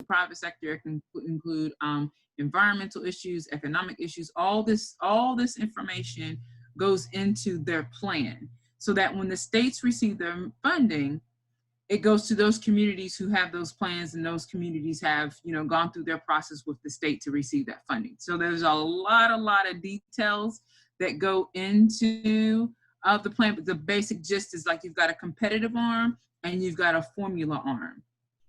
private sector. It can include environmental issues, economic issues. All this information goes into their plan, so that when the states receive their funding, it goes to those communities who have those plans, and those communities have, gone through their process with the state to receive that funding. So there's a lot of details that go into the plan, but the basic gist is like you've got a competitive arm and you've got a formula arm.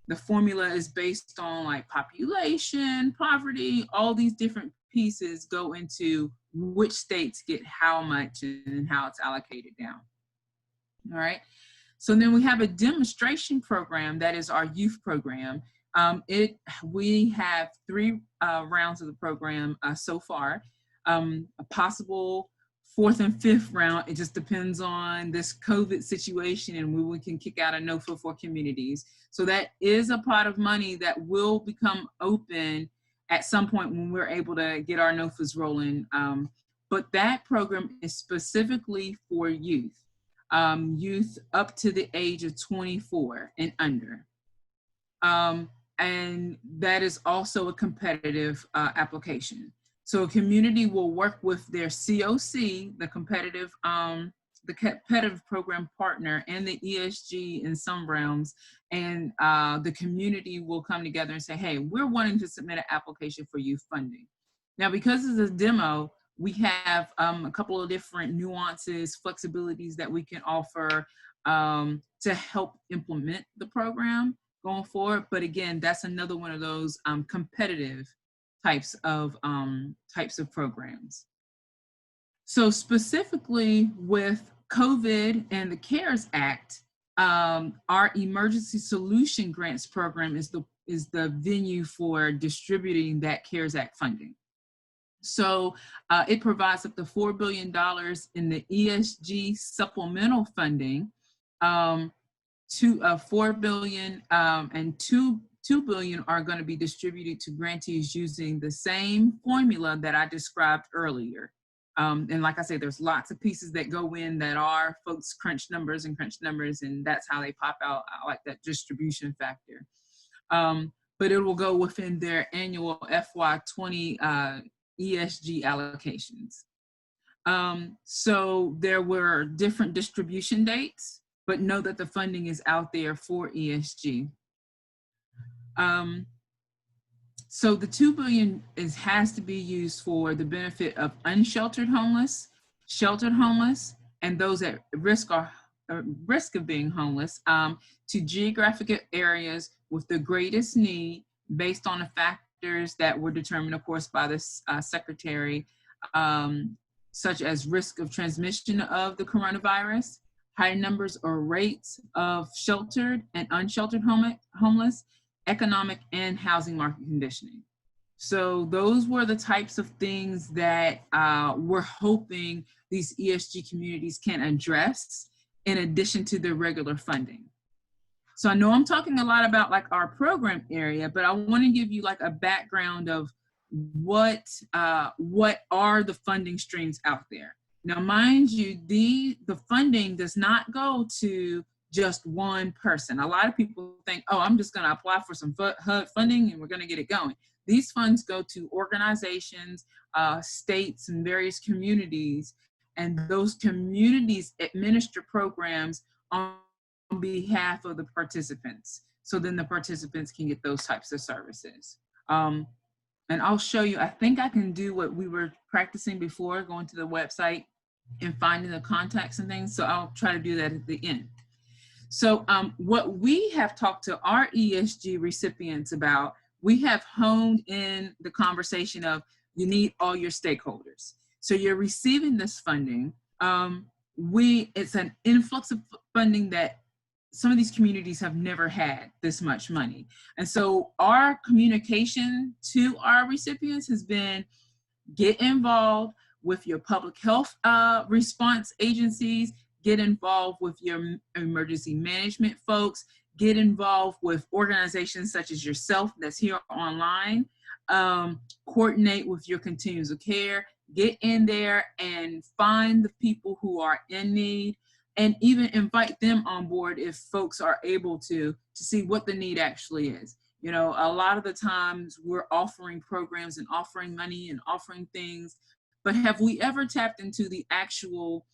The formula is based on like population, poverty, all these different pieces go into which states get how much and how it's allocated down. All right. So then we have a demonstration program that is our youth program. We have 3 rounds of the program so far. A possible 4th and 5th round, it just depends on this COVID situation and when we can kick out a NOFA for communities. So that is a pot of money that will become open at some point when we're able to get our NOFAs rolling. But that program is specifically for youth. Youth up to the age of 24 and under. And that is also a competitive application. So a community will work with their COC, the competitive program partner, and the ESG in some realms, and the community will come together and say, hey, we're wanting to submit an application for youth funding. Now, because it's a demo, we have a couple of different nuances, flexibilities that we can offer to help implement the program going forward. But again, that's another one of those competitive types of programs. So specifically with COVID and the CARES Act, our Emergency Solution Grants program is the venue for distributing that CARES Act funding. So it provides up to $4 billion in the ESG supplemental funding, $4 billion and $2 billion are going to be distributed to grantees using the same formula that I described earlier. And like I say, there's lots of pieces that go in that are folks crunch numbers, and that's how they pop out. I like that distribution factor. But it will go within their annual FY20 ESG allocations. So there were different distribution dates, but know that the funding is out there for ESG. So the $2 billion has to be used for the benefit of unsheltered homeless, sheltered homeless, and those at risk of being homeless, to geographic areas with the greatest need based on the factors that were determined, of course, by the secretary, such as risk of transmission of the coronavirus, high numbers or rates of sheltered and unsheltered homeless, economic and housing market conditioning. So those were the types of things that we're hoping these ESG communities can address in addition to their regular funding. So I know I'm talking a lot about like our program area, but I want to give you like a background of what are the funding streams out there. Now, mind you, the funding does not go to just one person. A lot of people think, oh, I'm just going to apply for some HUD funding and we're going to get it going. These funds go to organizations, states, and various communities, and those communities administer programs on behalf of the participants. So then the participants can get those types of services. And I'll show you, I think I can do what we were practicing before, going to the website and finding the contacts and things. So I'll try to do that at the end. So what we have talked to our ESG recipients about, we have honed in the conversation of you need all your stakeholders. So you're receiving this funding. It's an influx of funding that some of these communities have never had this much money. And so our communication to our recipients has been, get involved with your public health response agencies, get involved with your emergency management folks, get involved with organizations such as yourself that's here online, coordinate with your continuums of care, get in there and find the people who are in need, and even invite them on board if folks are able to see what the need actually is. You know, a lot of the times we're offering programs and offering money and offering things, but have we ever tapped into the actual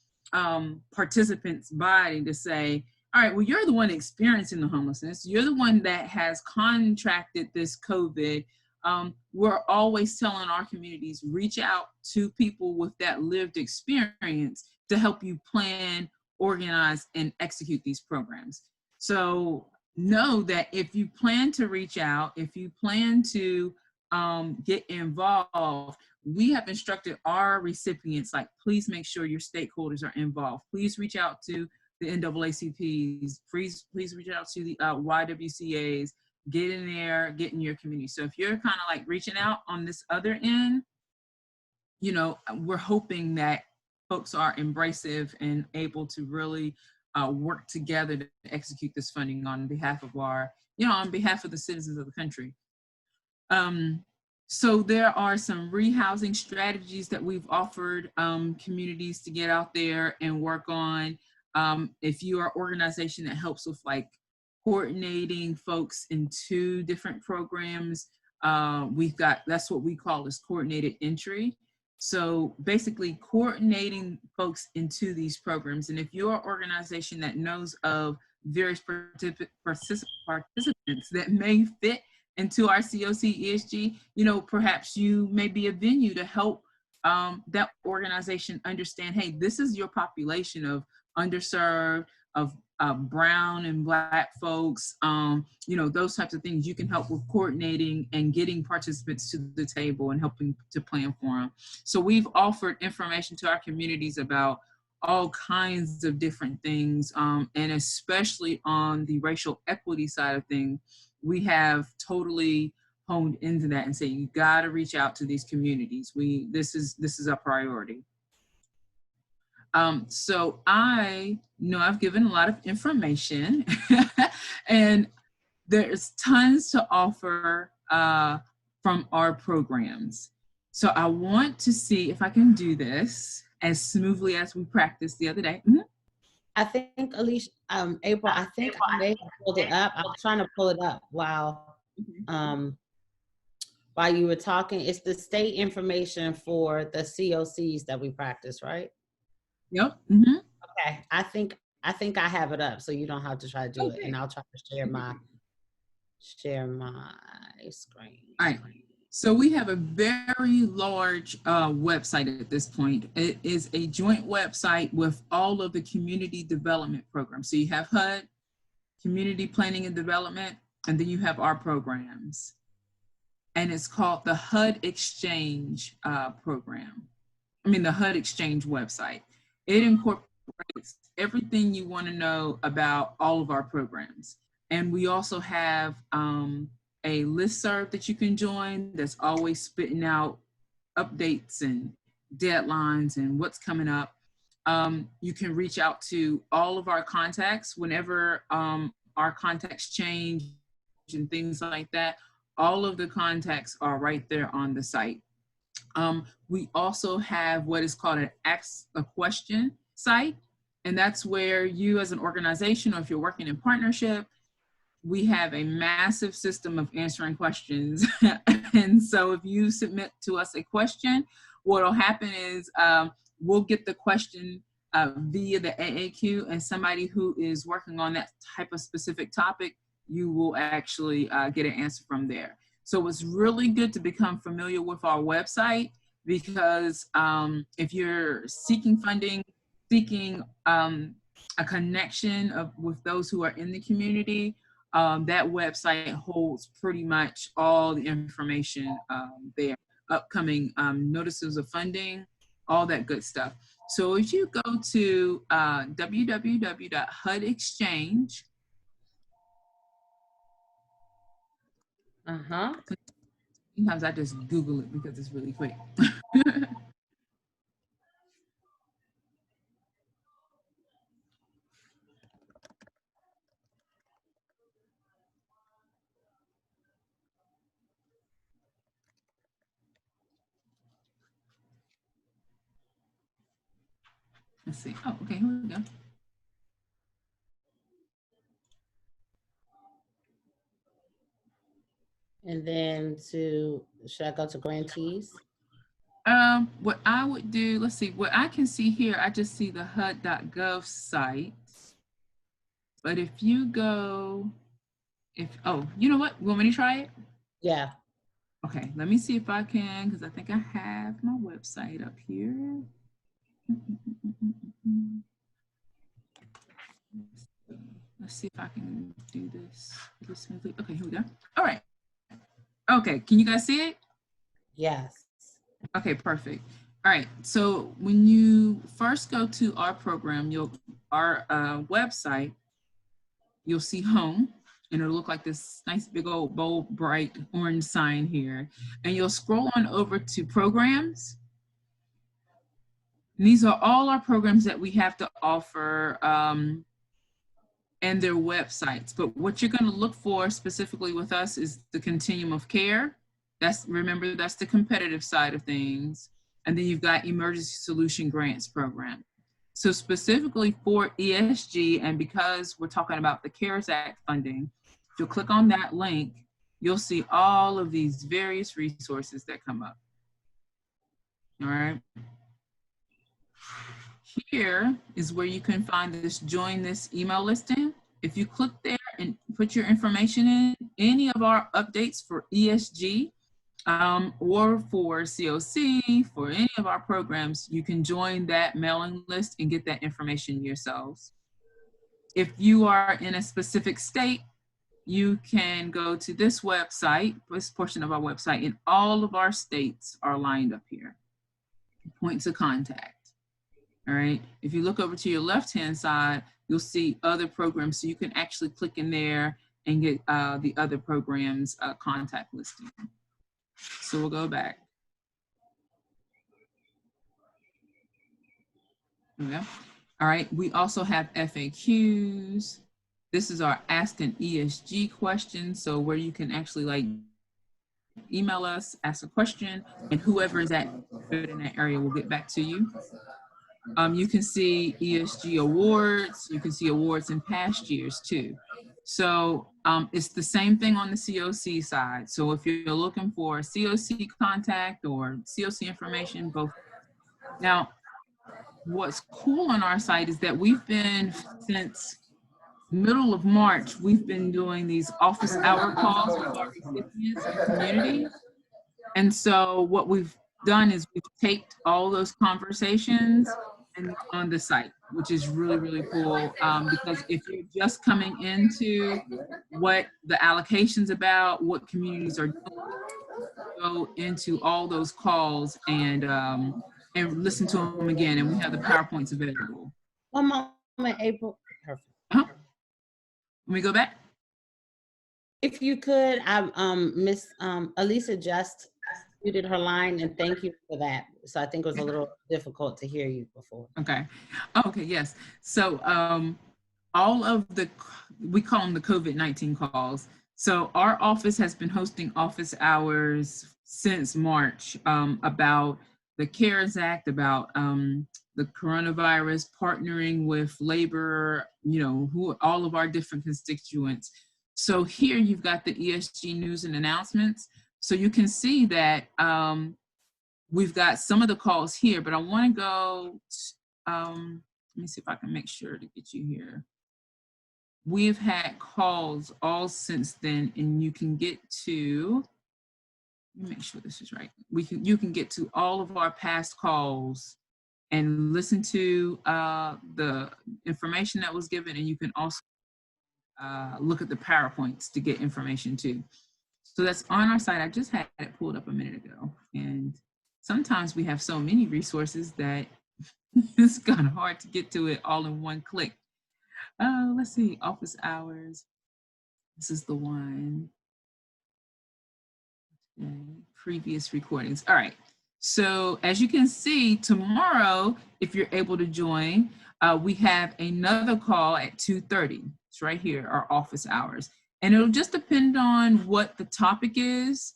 participants' body to say, all right, well, you're the one experiencing the homelessness. You're the one that has contracted this COVID. We're always telling our communities, reach out to people with that lived experience to help you plan, organize, and execute these programs. So know that if you plan to reach out, if you plan to get involved, we have instructed our recipients, like, please make sure your stakeholders are involved. Please reach out to the NAACPs, please reach out to the YWCAs, get in there, get in your community. So if you're kind of like reaching out on this other end, you know, we're hoping that folks are embracive and able to really work together to execute this funding on behalf of our, you know, on behalf of the citizens of the country. So there are some rehousing strategies that we've offered communities to get out there and work on. If you are an organization that helps with like coordinating folks in 2 different programs, we've got, that's what we call as coordinated entry. So basically coordinating folks into these programs. And if you're an organization that knows of various participants that may fit into our COC ESG, you know, perhaps you may be a venue to help that organization understand, hey, this is your population of underserved, of brown and Black folks, you know, those types of things. You can help with coordinating and getting participants to the table and helping to plan for them. So we've offered information to our communities about all kinds of different things, and especially on the racial equity side of things, we have totally honed into that and say, you got to reach out to these communities. This is a priority. So I know I've given a lot of information and there's tons to offer from our programs. So I want to see if I can do this as smoothly as we practiced the other day. Mm-hmm. I think, Alicia, April, I think I may have pulled it up. I was trying to pull it up while you were talking. It's the state information for the COCs that we practice, right? Yep. Mm-hmm. Okay. I think I have it up, so you don't have to try to do it, and I'll try to share my screen. All right. So we have a very large website at this point. It is a joint website with all of the community development programs. So you have HUD, Community Planning and Development, and then you have our programs. And it's called the HUD Exchange program. I mean, the HUD Exchange website. It incorporates everything you want to know about all of our programs. And we also have a listserv that you can join that's always spitting out updates and deadlines and what's coming up. You can reach out to all of our contacts whenever our contacts change and things like that. All of the contacts are right there on the site. We also have what is called an Ask a Question site, and that's where you as an organization, or if you're working in partnership, we have a massive system of answering questions. And so if you submit to us a question, what'll happen is we'll get the question via the AAQ, and somebody who is working on that type of specific topic, you will actually get an answer from there. So it's really good to become familiar with our website, because if you're seeking funding, seeking a connection with those who are in the community, that website holds pretty much all the information there, upcoming notices of funding, all that good stuff. So if you go to www.hudexchange, sometimes I just Google it because it's really quick. Let's see. Oh, okay, here we go. And then should I go to grantees? What I would do, let's see, what I can see here, I just see the HUD.gov site. But if you go, oh, you know what? Want me to try it? Yeah. Okay, let me see if I can, because I think I have my website up here. Let's see if I can do this. Okay, here we go. All right. Okay, can you guys see it? Yes. Okay, perfect. All right, so when you first go to our program, our website, you'll see home, and it'll look like this nice big old bold bright orange sign here. And you'll scroll on over to programs. And these are all our programs that we have to offer and their websites. But what you're going to look for specifically with us is the continuum of care. Remember, that's the competitive side of things. And then you've got emergency solution grants program. So specifically for ESG, and because we're talking about the CARES Act funding, if you'll click on that link, you'll see all of these various resources that come up. All right. Here is where you can find this join this email listing. If you click there and put your information in, any of our updates for ESG or for COC, for any of our programs, you can join that mailing list and get that information yourselves. If you are in a specific state, you can go to this website, this portion of our website, and all of our states are lined up here. Points of contact. All right, if you look over to your left-hand side, you'll see other programs. So you can actually click in there and get the other programs contact listing. So we'll go back. Yeah. All right, we also have FAQs. This is our Ask an ESG question. So where you can actually like email us, ask a question, and whoever is in that area will get back to you. You can see ESG awards. You can see awards in past years too. So it's the same thing on the COC side. So if you're looking for a COC contact or COC information, both. Now, what's cool on our site is that we've been, since middle of March, we've been doing these office hour calls with our recipients and community. And so what we've done is we've taped all those conversations and on the site, which is really, really cool. Because if you're just coming into what the allocation's about, what communities are doing, go into all those calls and listen to them again. And we have the PowerPoints available. One moment, April. Perfect. Let me go back. If you could, Miss Elisa just muted her line, and thank you for that. So I think it was a little difficult to hear you before. Okay. Okay, yes. So all of we call them the COVID-19 calls. So our office has been hosting office hours since March about the CARES Act, about the coronavirus, partnering with labor, all of our different constituents. So here you've got the ESG news and announcements. So you can see that we've got some of the calls here, but I want to go, let me see if I can make sure to get you here. We've had calls all since then, and you can get to, let me make sure this is right. You can get to all of our past calls and listen to the information that was given, and you can also look at the PowerPoints to get information too. So that's on our site. I just had it pulled up a minute ago. And sometimes we have so many resources that it's kind of hard to get to it all in one click. Let's see, office hours. This is the one. Okay. Previous recordings. All right. So as you can see, tomorrow, if you're able to join, we have another call at 2:30. It's right here, our office hours. And it'll just depend on what the topic is.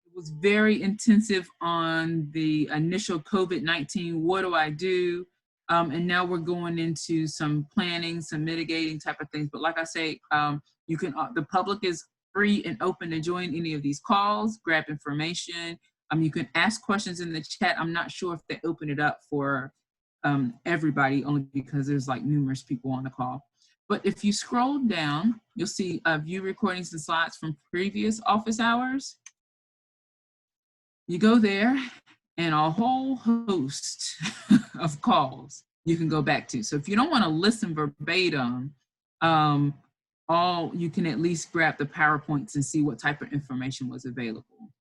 It was very intensive on the initial COVID-19, what do I do? And now we're going into some planning, some mitigating type of things. But like I say, the public is free and open to join any of these calls, grab information. You can ask questions in the chat. I'm not sure if they open it up for everybody, only because there's like numerous people on the call. But if you scroll down, you'll see view recordings and slides from previous office hours. You go there and a whole host of calls you can go back to. So if you don't want to listen verbatim, you can at least grab the PowerPoints and see what type of information was available.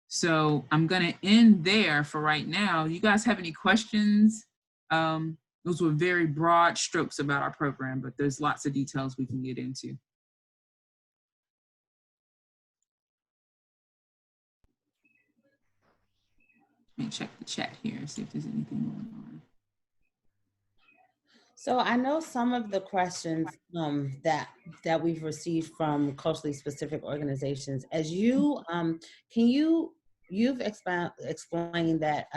So I'm going to end there for right now. You guys have any questions? Those were very broad strokes about our program, but there's lots of details we can get into. Let me check the chat here, see if there's anything going on. So I know some of the questions that we've received from culturally specific organizations. As you've explained that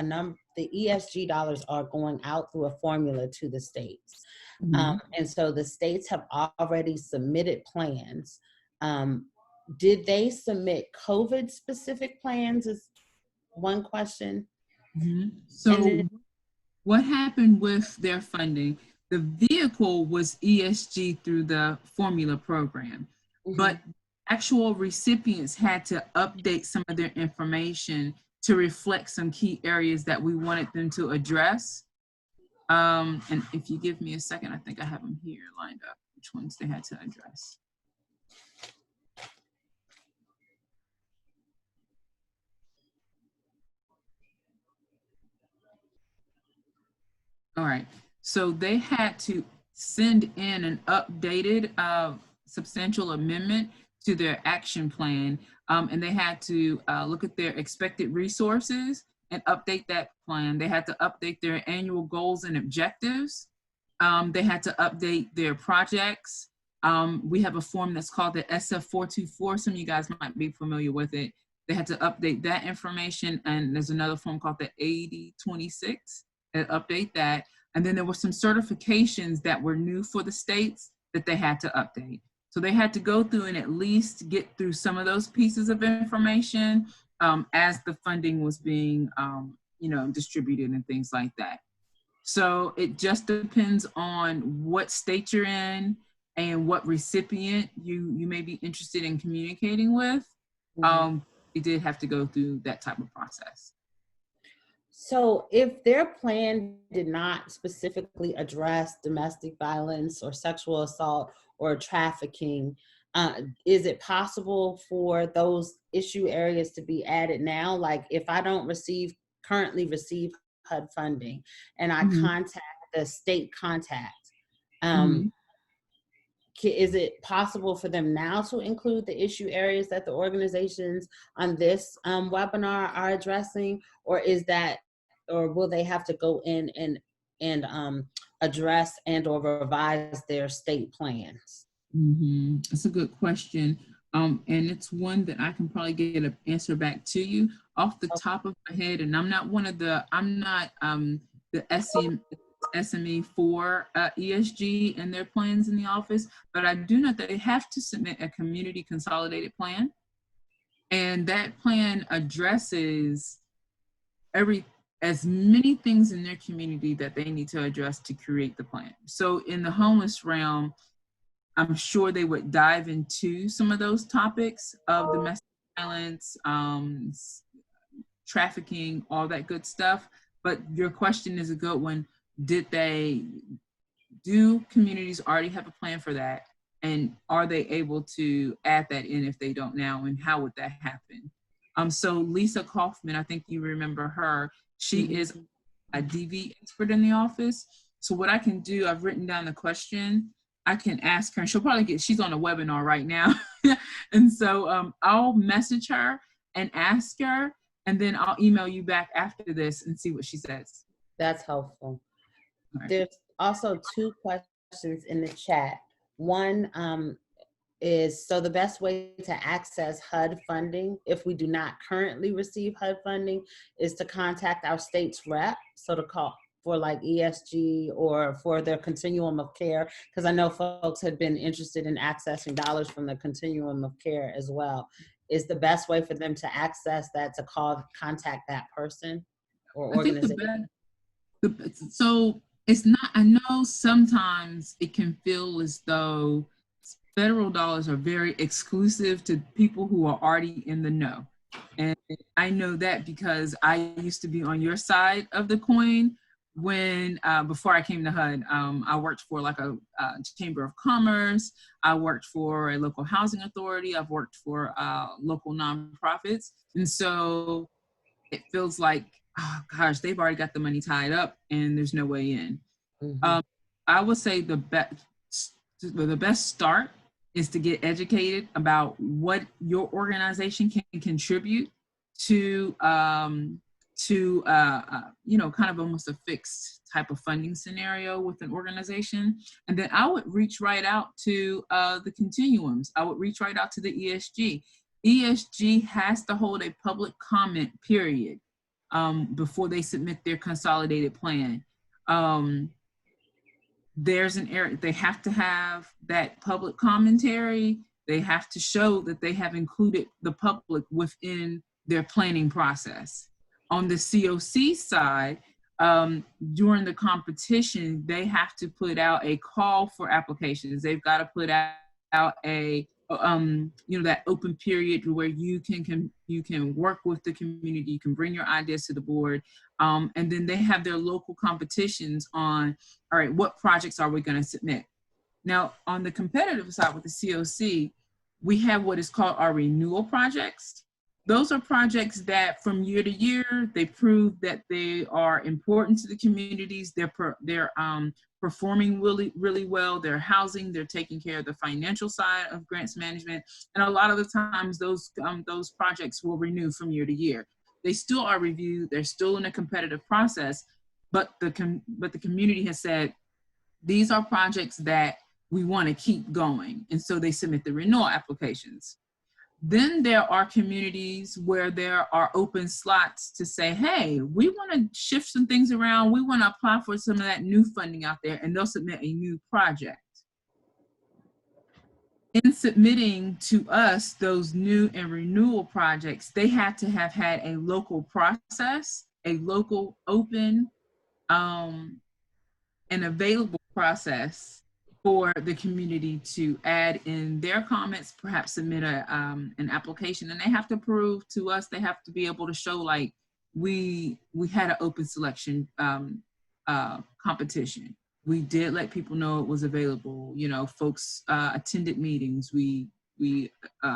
the ESG dollars are going out through a formula to the states. Mm-hmm. And so the states have already submitted plans. Did they submit COVID specific plans is one question. Mm-hmm. So what happened with their funding? The vehicle was ESG through the formula program, but actual recipients had to update some of their information to reflect some key areas that we wanted them to address. And if you give me a second, I think I have them here lined up, which ones they had to address. All right, so they had to send in an updated substantial amendment to their action plan, and they had to look at their expected resources and update that plan. They had to update their annual goals and objectives. They had to update their projects. We have a form that's called the SF424. Some of you guys might be familiar with it. They had to update that information, and there's another form called the 8026. And update that. And then there were some certifications that were new for the states that they had to update. So they had to go through and at least get through some of those pieces of information as the funding was being distributed and things like that. So it just depends on what state you're in and what recipient you may be interested in communicating with. They did have to go through that type of process. So if their plan did not specifically address domestic violence or sexual assault or trafficking, is it possible for those issue areas to be added now? Like if I don't currently receive HUD funding and I contact the state contact, is it possible for them now to include the issue areas that the organizations on this webinar are addressing, or will they have to go in and address and or revise their state plans? That's a good question. And it's one that I can probably get an answer back to you off the top of my head. And I'm not the SME for ESG and their plans in the office, but I do know that they have to submit a community consolidated plan. And that plan addresses as many things in their community that they need to address to create the plan. So in the homeless realm, I'm sure they would dive into some of those topics of domestic violence, trafficking, all that good stuff. But your question is a good one. Do communities already have a plan for that? And are they able to add that in if they don't now? And how would that happen? So Lisa Kaufman, I think you remember her. She is a DV expert in the office. So what I can do, I've written down the question. I can ask her, and she'll probably she's on a webinar right now. And so I'll message her and ask her, and then I'll email you back after this and see what she says. That's helpful. Right. There's also two questions in the chat. One is, so the best way to access HUD funding, if we do not currently receive HUD funding, is to contact our state's rep. So to for like ESG or for their continuum of care? Because I know folks had been interested in accessing dollars from the continuum of care as well. Is the best way for them to access that to contact that person or I think organization? so it's not, I know sometimes it can feel as though federal dollars are very exclusive to people who are already in the know. And I know that because I used to be on your side of the coin when, before I came to HUD, I worked for like a chamber of commerce. I worked for a local housing authority. I've worked for local nonprofits. And so it feels like, oh gosh, they've already got the money tied up and there's no way in. Mm-hmm. I would say the best start is to get educated about what your organization can contribute to kind of almost a fixed type of funding scenario with an organization. And then I would reach right out to the continuums. I would reach right out to the ESG. ESG has to hold a public comment period before they submit their consolidated plan. There's an area, they have to have that public commentary. They have to show that they have included the public within their planning process. On the COC side, during the competition, they have to put out a call for applications. They've got to put out a that open period where you can work with the community, you can bring your ideas to the board, and then they have their local competitions on, all right, what projects are we going to submit? Now, on the competitive side with the COC, we have what is called our renewal projects. Those are projects that from year to year, they prove that they are important to the communities. They're performing really, really well. They're housing, they're taking care of the financial side of grants management. And a lot of the times those projects will renew from year to year. They still are reviewed. They're still in a competitive process, but the community has said, these are projects that we want to keep going. And so they submit the renewal applications. Then there are communities where there are open slots to say, hey, we want to shift some things around. We want to apply for some of that new funding out there, and they'll submit a new project. In submitting to us those new and renewal projects, they had to have had a local process, a local open and available process for the community to add in their comments, perhaps submit an application, and they have to prove to us, they have to be able to show like we had an open selection competition. We did let people know it was available. Folks attended meetings. We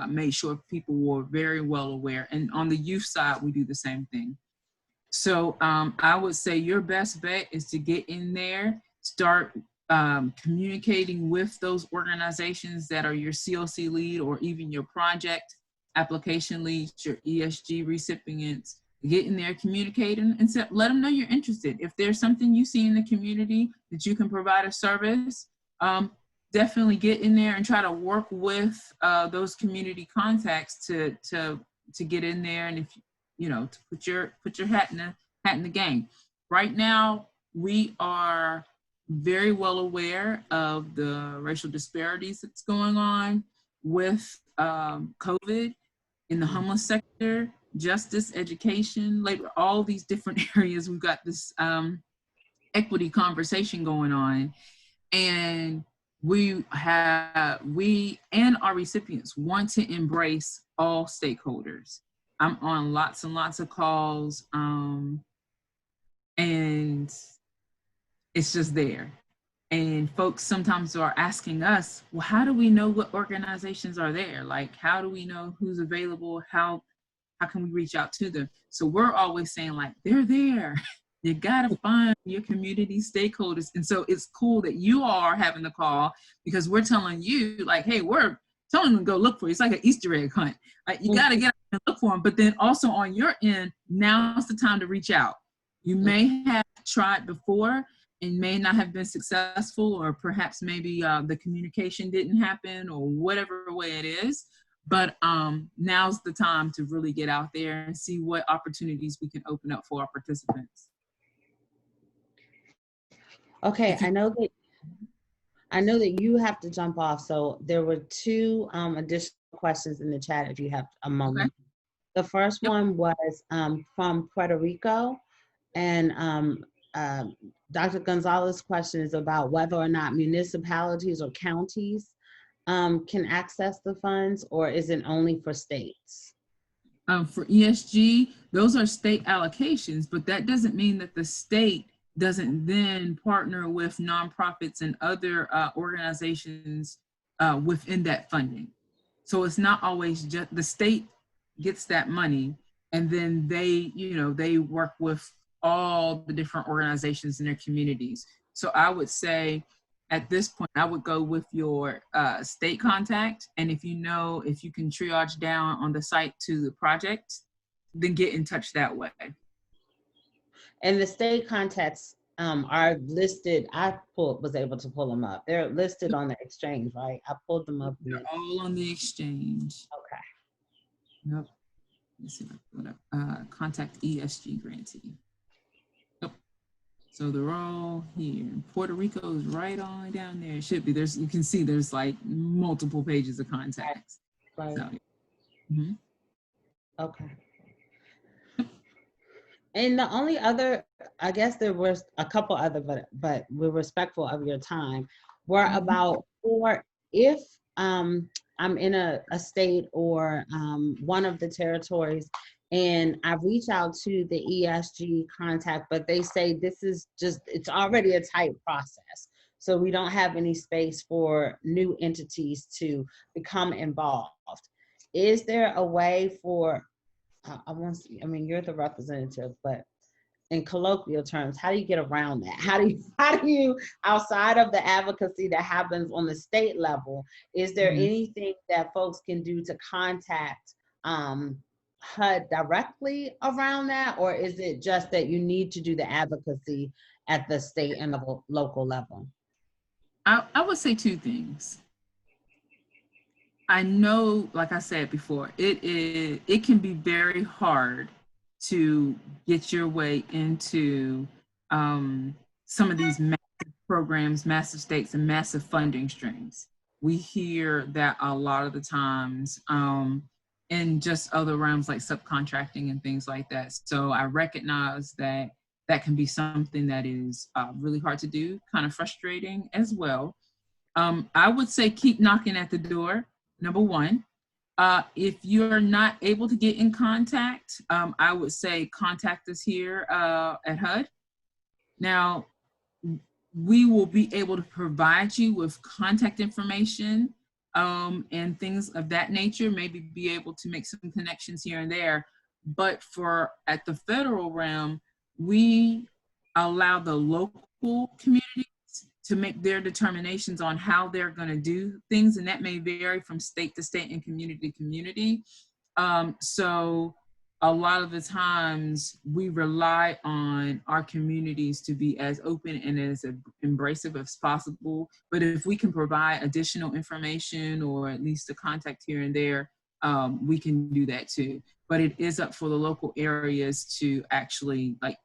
made sure people were very well aware. And on the youth side, we do the same thing. So I would say your best bet is to get in there, start communicating with those organizations that are your COC lead or even your project application leads, your ESG recipients. Get in there, communicate, and let them know you're interested. If there's something you see in the community that you can provide a service, definitely get in there and try to work with those community contacts to get in there, and if to put your hat in the game. Right now, we are very well aware of the racial disparities that's going on with COVID in the homeless sector, justice, education, labor, all these different areas. We've got this equity conversation going on, and we and our recipients want to embrace all stakeholders. I'm on lots and lots of calls, and it's just there. And folks sometimes are asking us, well, how do we know what organizations are there? Like, how do we know who's available? How can we reach out to them? So we're always saying, like, they're there. You gotta find your community stakeholders. And so it's cool that you all are having the call, because we're telling you, like, hey, we're telling them to go look for you. It's like an Easter egg hunt. Like, you gotta get out and look for them. But then also on your end, now's the time to reach out. You may have tried before and may not have been successful, or perhaps maybe the communication didn't happen, or whatever way it is. But now's the time to really get out there and see what opportunities we can open up for our participants. Okay, If you, I know that you have to jump off, so there were two additional questions in the chat if you have a okay, moment. The first yep. one was from Puerto Rico, and um, Dr. Gonzalez's question is about whether or not municipalities or counties can access the funds, or is it only for states? For ESG, those are state allocations, but that doesn't mean that the state doesn't then partner with nonprofits and other organizations within that funding. So it's not always just the state gets that money, and then they, you know, they work with all the different organizations in their communities. So I would say at this point, I would go with your state contact. And if you know, if you can triage down on the site to the project, then get in touch that way. And the state contacts are listed. Was able to pull them up. They're listed on the exchange, right? I pulled them up. They're all on the exchange. Okay. Yep. Let's see if I can pull it up. Contact ESG grantee. Yep. So they're all here. Puerto Rico is right on down there. It should be. There's, you can see there's like multiple pages of contacts. Right. So, mhm. Okay. And the only other, I guess there was a couple other, but we're respectful of your time, were about, or if I'm in a state or one of the territories and I reach out to the ESG contact, but they say this is just, it's already a tight process. So we don't have any space for new entities to become involved. Is there a way for, I mean, you're the representative, but in colloquial terms, how do you get around that? How do you, outside of the advocacy that happens on the state level, is there anything that folks can do to contact HUD directly around that? Or is it just that you need to do the advocacy at the state and the local level? I would say two things. I know, like I said before, it can be very hard to get your way into some of these massive programs, massive states, and massive funding streams. We hear that a lot of the times in just other realms like subcontracting and things like that. So I recognize that that can be something that is really hard to do, kind of frustrating as well. I would say keep knocking at the door. Number one, if you're not able to get in contact, I would say contact us here at HUD. Now, we will be able to provide you with contact information and things of that nature, maybe be able to make some connections here and there. But for at the federal realm, we allow the local community to make their determinations on how they're going to do things, and that may vary from state to state and community to community. So a lot of the times we rely on our communities to be as open and as embracive as possible. But if we can provide additional information or at least a contact here and there, we can do that too. But it is up for the local areas to actually like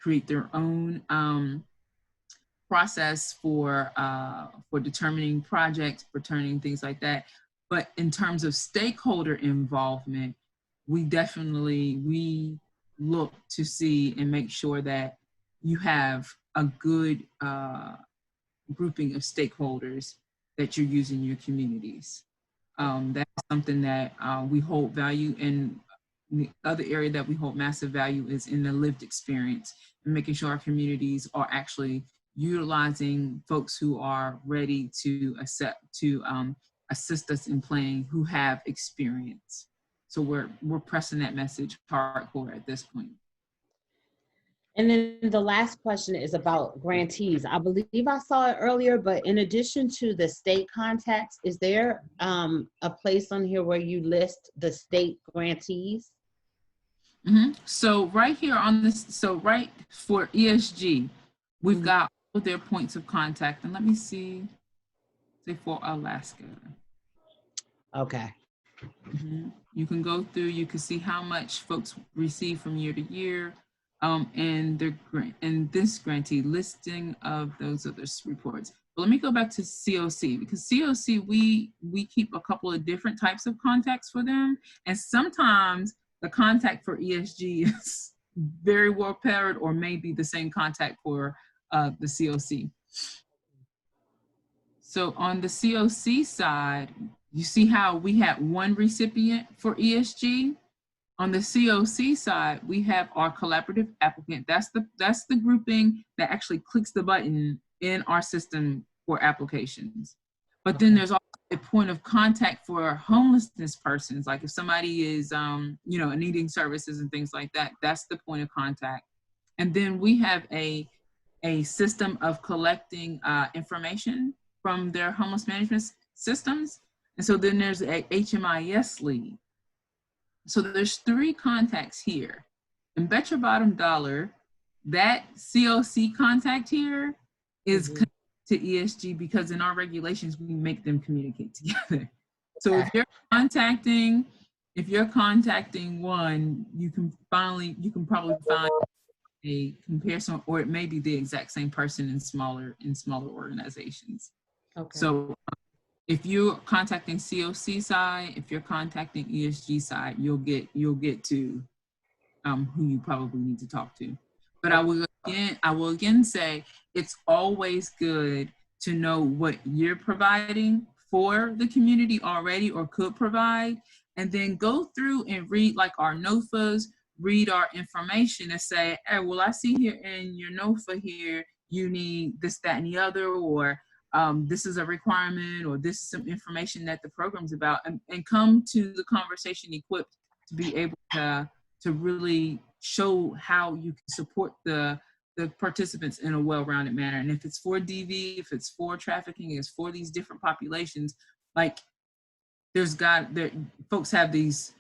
create their own process for determining projects, returning things like that. But in terms of stakeholder involvement, we look to see and make sure that you have a good grouping of stakeholders that you're using in your communities. That's something that we hold value, and the other area that we hold massive value is in the lived experience and making sure our communities are actually utilizing folks who are ready to assist us in planning, who have experience. So we're pressing that message hardcore at this point. And then the last question is about grantees. I believe I saw it earlier, but in addition to the state contacts, is there a place on here where you list the state grantees? So right here on this, so right for ESG, we've got all their points of contact. And let me see, say for Alaska. Okay. You can go through, you can see how much folks receive from year to year. and their grant and this grantee listing of those other reports. But let me go back to COC, because COC, we keep a couple of different types of contacts for them, and sometimes the contact for ESG is very well paired, or maybe the same contact for the COC. So on the COC side, you see how we had one recipient for ESG. On the COC side, we have our collaborative applicant. That's the grouping that actually clicks the button in our system for applications. But then there's also a point of contact for homelessness persons. Like if somebody is, needing services and things like that, that's the point of contact. And then we have a system of collecting information from their homeless management systems. And so then there's a HMIS lead. So there's 3 contacts here. And bet your bottom dollar, that COC contact here is connected to ESG, because in our regulations, we make them communicate together. So if you're contacting one, you can probably find a comparison, or it may be the exact same person in smaller organizations. Okay. So if you're contacting COC side, if you're contacting ESG side, you'll get to who you probably need to talk to. But I will again say it's always good to know what you're providing for the community already or could provide, and then go through and read like our NOFAs, read our information and say, hey, well, I see here in your NOFA here, you need this, that, and the other, or this is a requirement, or this is some information that the program's about, and come to the conversation equipped to be able to really show how you can support the participants in a well-rounded manner. And if it's for DV, if it's for trafficking, it's for these different populations, like folks have these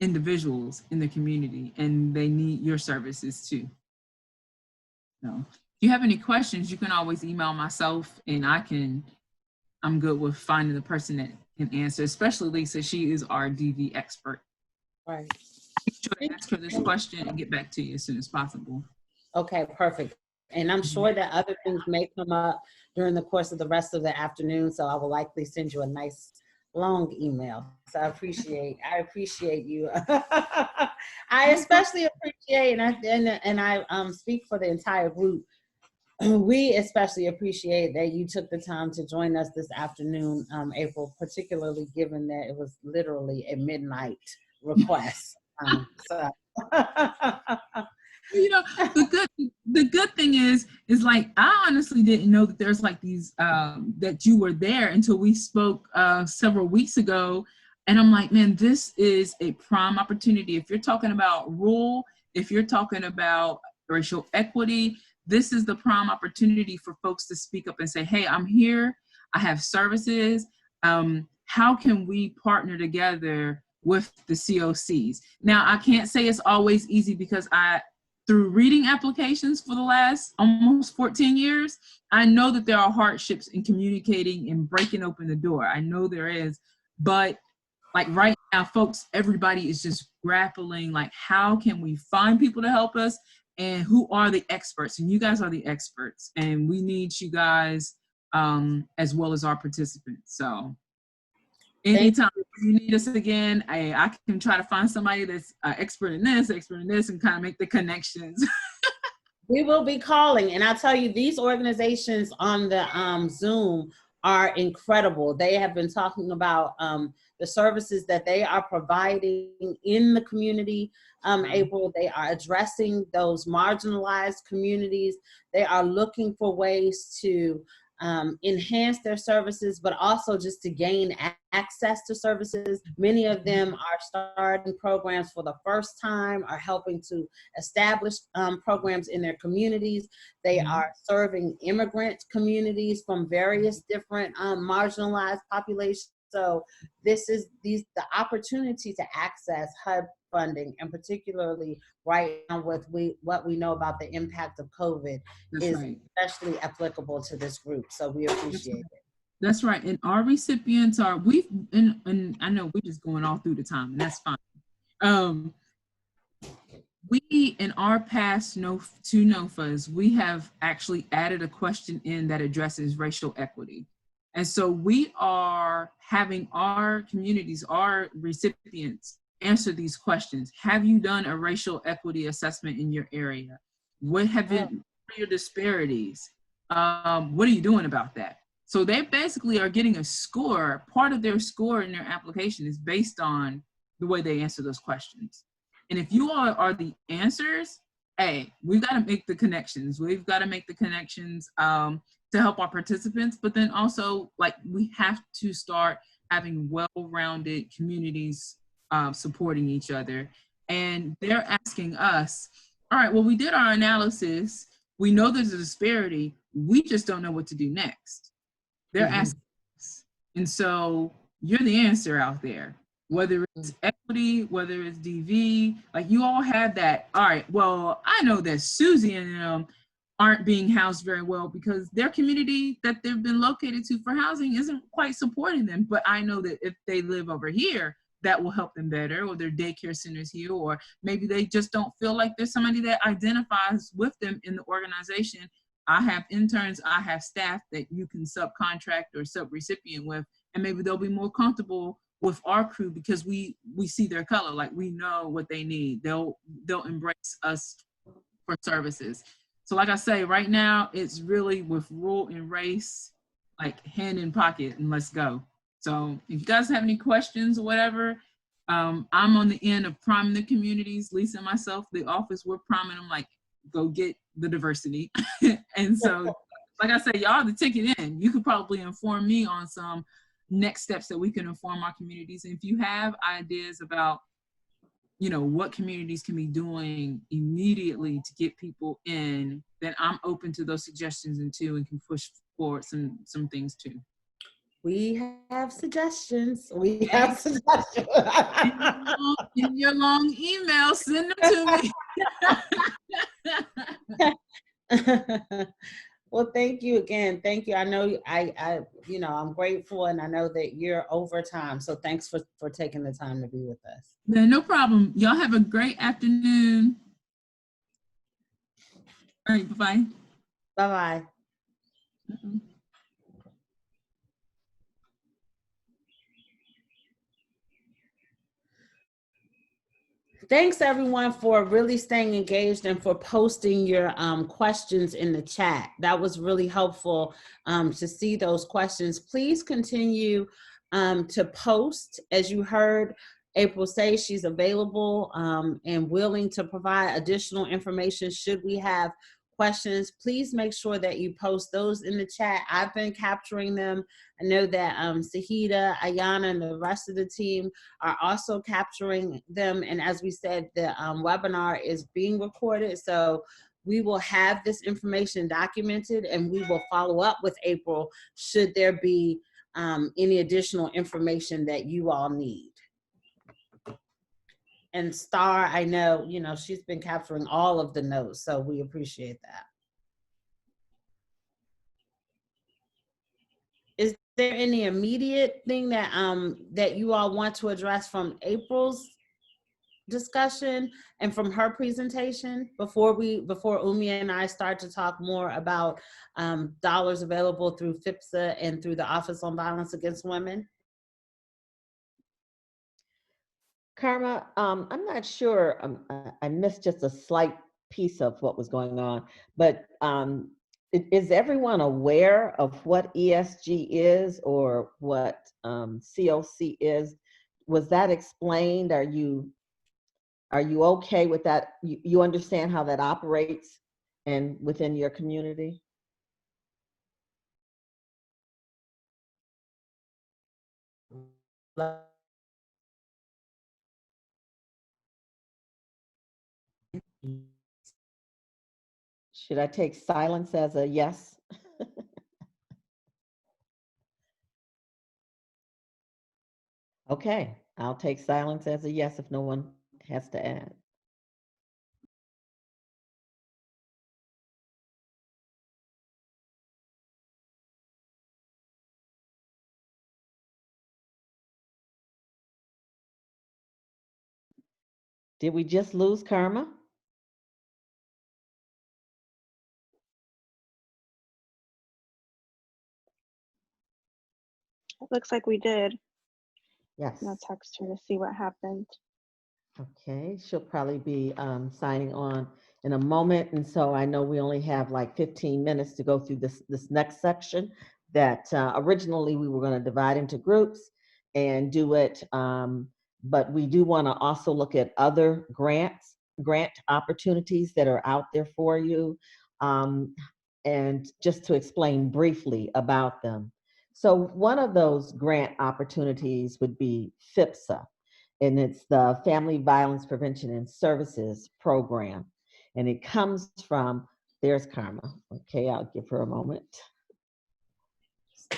individuals in the community, and they need your services too. So if you have any questions, you can always email myself, and I'm good with finding the person that can answer, especially Lisa. She is our DV expert. Right. Make sure to ask her this question and get back to you as soon as possible. Okay, perfect. And I'm sure that other things may come up during the course of the rest of the afternoon, so I will likely send you a nice long email. So I appreciate you. I especially appreciate, and I speak for the entire group. We especially appreciate that you took the time to join us this afternoon, April, particularly given that it was literally a midnight request. The good thing is like, I honestly didn't know that there's like these that you were there until we spoke several weeks ago, and I'm like, man, this is a prime opportunity. If you're talking about rule, if you're talking about racial equity, this is the prime opportunity for folks to speak up and say, hey, I'm here, I have services, how can we partner together with the COCs? Now, I can't say it's always easy, because through reading applications for the last almost 14 years, I know that there are hardships in communicating and breaking open the door. I know there is, but like right now, folks, everybody is just grappling, like, how can we find people to help us, and who are the experts? And you guys are the experts, and we need you guys as well as our participants. So anytime you need us again, I can try to find somebody that's expert in this, and kind of make the connections. We will be calling, and I'll tell you, these organizations on the Zoom are incredible. They have been talking about the services that they are providing in the community. April, they are addressing those marginalized communities. They are looking for ways to enhance their services, but also just to gain access to services. Many of them are starting programs for the first time, are helping to establish programs in their communities. They are serving immigrant communities from various different marginalized populations. So this is the opportunity to access HUD funding, and particularly right now with what we know about the impact of COVID, is especially applicable to this group. So we appreciate it. That's right. And our recipients are, and I know we're just going all through the time, and that's fine. We, in our past two NOFAs, we have actually added a question in that addresses racial equity. And so we are having our communities, our recipients, answer these questions. Have you done a racial equity assessment in your area? What have been what are your disparities? What are you doing about that? So they basically are getting a score. Part of their score in their application is based on the way they answer those questions. And if you all are the answers, hey, we've got to make the connections. We've got to make the connections to help our participants, but then also like we have to start having well-rounded communities supporting each other. And they're asking us, all right, well, we did our analysis. We know there's a disparity. We just don't know what to do next. They're asking us. And so you're the answer out there, whether it's equity, whether it's DV, like you all have that. All right, well, I know that Susie and them aren't being housed very well because their community that they've been located to for housing isn't quite supporting them. But I know that if they live over here, that will help them better, or their daycare centers here, or maybe they just don't feel like there's somebody that identifies with them in the organization. I have interns, I have staff that you can subcontract or sub-recipient with, and maybe they'll be more comfortable with our crew because we see their color, like we know what they need. They'll embrace us for services. So like I say, right now it's really with rural and race, like hand in pocket, and let's go. So if you guys have any questions or whatever, I'm on the end of priming the communities. Lisa and myself, the office, we're priming them like, go get the diversity. And so, like I said, y'all the ticket in. You could probably inform me on some next steps that we can inform our communities. And if you have ideas about, you know, what communities can be doing immediately to get people in, then I'm open to those suggestions and too, and can push forward some things too. We have suggestions. We have suggestions. In your long email, send them to me. Well, thank you again. Thank you. I know you know, I'm grateful, and I know that you're over time. So thanks for taking the time to be with us. Yeah, no problem. Y'all have a great afternoon. All right, bye-bye. Bye-bye. Thanks everyone for really staying engaged and for posting your questions in the chat. That was really helpful to see those questions. Please continue to post. As you heard April say, she's available and willing to provide additional information should we have questions. Please make sure that you post those in the chat. I've been capturing them. I know that Sahida, Ayana, and the rest of the team are also capturing them. And as we said, the webinar is being recorded. So we will have this information documented, and we will follow up with April should there be any additional information that you all need. And Star, I know, you know, she's been capturing all of the notes, so we appreciate that. Is there any immediate thing that that you all want to address from April's discussion and from her presentation before Umi and I start to talk more about dollars available through FIPSA and through the Office on Violence Against Women? Karma, I'm not sure, I missed just a slight piece of what was going on, but is everyone aware of what ESG is or what COC is? Was that explained? Are you okay with that? You understand how that operates and within your community? Should I take silence as a yes? Okay, I'll take silence as a yes if no one has to add. Did we just lose Karma? It looks like we did. Yes. I'll text her to see what happened. Okay, she'll probably be signing on in a moment. And so I know we only have like 15 minutes to go through this next section that originally we were going to divide into groups and do it. But we do want to also look at other grant opportunities that are out there for you. And just to explain briefly about them. So one of those grant opportunities would be FIPSA, and it's the Family Violence Prevention and Services Program. And it comes from, there's Karma. Okay, I'll give her a moment.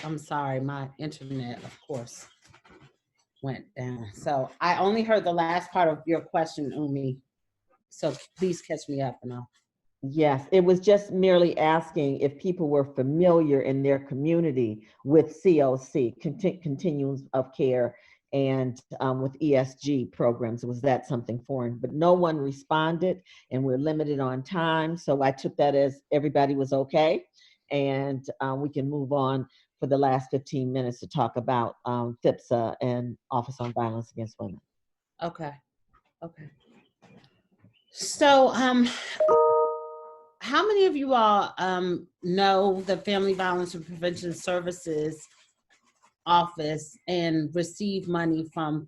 I'm sorry, my internet, of course, went down. So I only heard the last part of your question, Umi. So please catch me up and I'll. Yes, it was just merely asking if people were familiar in their community with COC, Continuums of Care, and with ESG programs. Was that something foreign? But no one responded, and we're limited on time. So I took that as everybody was okay. And we can move on for the last 15 minutes to talk about FIPSA and Office on Violence Against Women. Okay. Okay. So, how many of you all know the Family Violence and Prevention Services Office and receive money from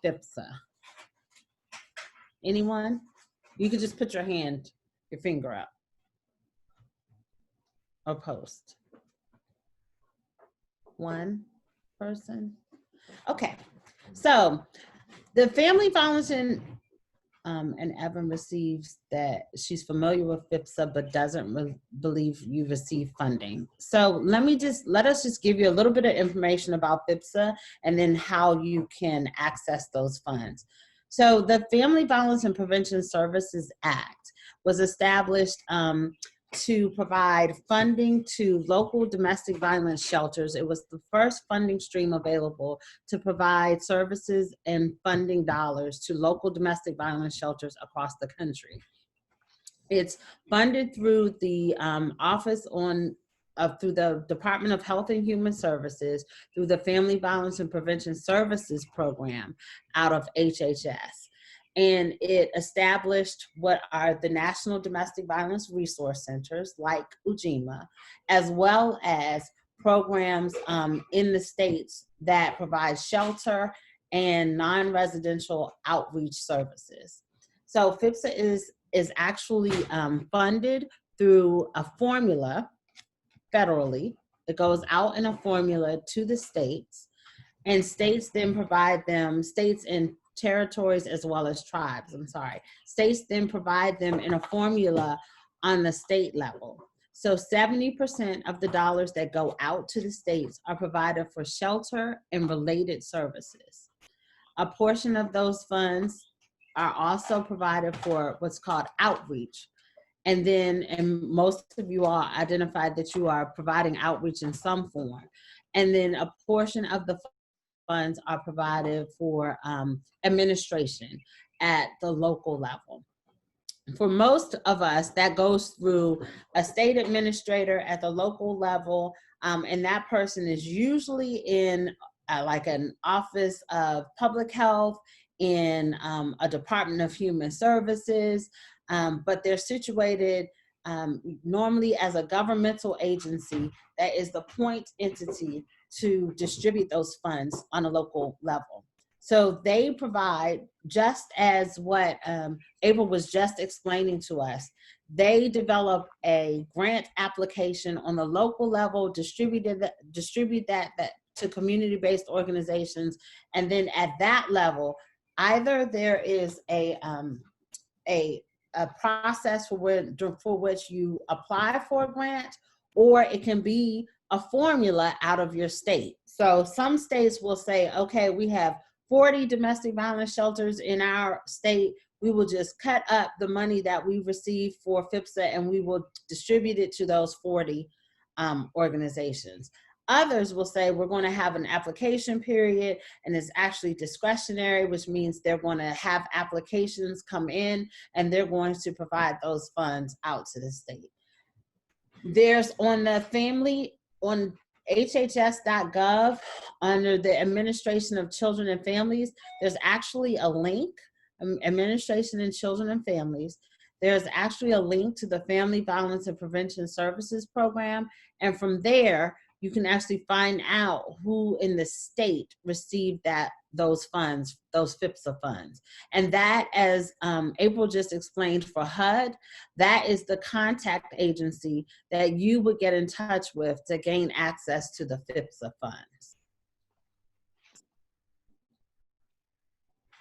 FIPSA? Anyone? You could just put your finger up or post. One person? Okay. So the Family Violence and Evan receives that she's familiar with FIPSA, but doesn't believe you receive funding. So let us just give you a little bit of information about FIPSA and then how you can access those funds. So the Family Violence and Prevention Services Act was established to provide funding to local domestic violence shelters. It was the first funding stream available to provide services and funding dollars to local domestic violence shelters across the country. It's funded through the through the Department of Health and Human Services, through the Family Violence and Prevention Services Program out of HHS. And it established what are the National Domestic Violence Resource Centers, like UJIMA, as well as programs in the states that provide shelter and non-residential outreach services. So FIPSA is actually funded through a formula federally. It goes out in a formula to the states, and states then provide them, states and territories as well as tribes, states then provide them in a formula on the state level. So 70% of the dollars that go out to the states are provided for shelter and related services. A portion of those funds are also provided for what's called outreach. And most of you all identified that you are providing outreach in some form. And then a portion of the funds are provided for administration at the local level. For most of us, that goes through a state administrator at the local level, and that person is usually in like an office of public health, in a Department of Human Services, but they're situated normally as a governmental agency that is the point entity to distribute those funds on a local level. So they provide, just as what April was just explaining to us, they develop a grant application on the local level, distribute that to community-based organizations, and then at that level, either there is a process for which you apply for a grant, or it can be a formula out of your state. So some states will say, okay, we have 40 domestic violence shelters in our state. We will just cut up the money that we receive for FIPSA and we will distribute it to those 40 organizations. Others will say we're going to have an application period, and it's actually discretionary, which means they're going to have applications come in and they're going to provide those funds out to the state. There's on HHS.gov, under the Administration of Children and Families, there's actually a link, Administration and Children and Families. There's actually a link to the Family Violence and Prevention Services Program. And from there, you can actually find out who in the state received those funds, those FIPSA funds. And that, as April just explained for HUD, that is the contact agency that you would get in touch with to gain access to the FIPSA funds.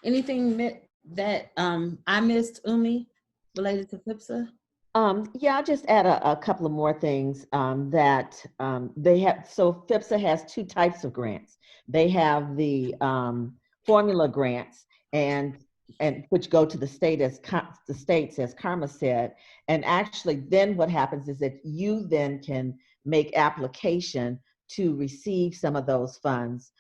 Anything that I missed, Umi, related to FIPSA? Yeah, I'll just add a couple of more things that they have. So FIPSA has two types of grants. They have the formula grants, and which go to the states, as Karma said. And actually, then what happens is that you then can make application to receive some of those funds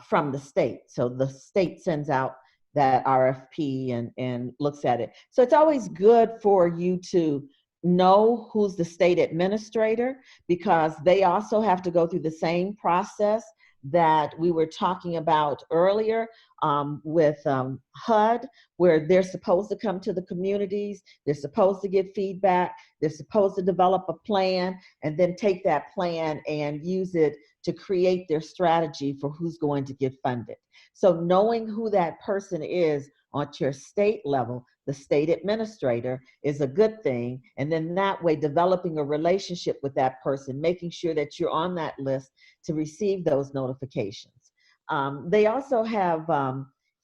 from the state. So the state sends out that RFP and looks at it. So it's always good for you to know who's the state administrator, because they also have to go through the same process that we were talking about earlier with HUD, where they're supposed to come to the communities, they're supposed to get feedback, they're supposed to develop a plan, and then take that plan and use it to create their strategy for who's going to get funded. So knowing who that person is on your state level, the state administrator, is a good thing. And then that way, developing a relationship with that person, making sure that you're on that list to receive those notifications. They also have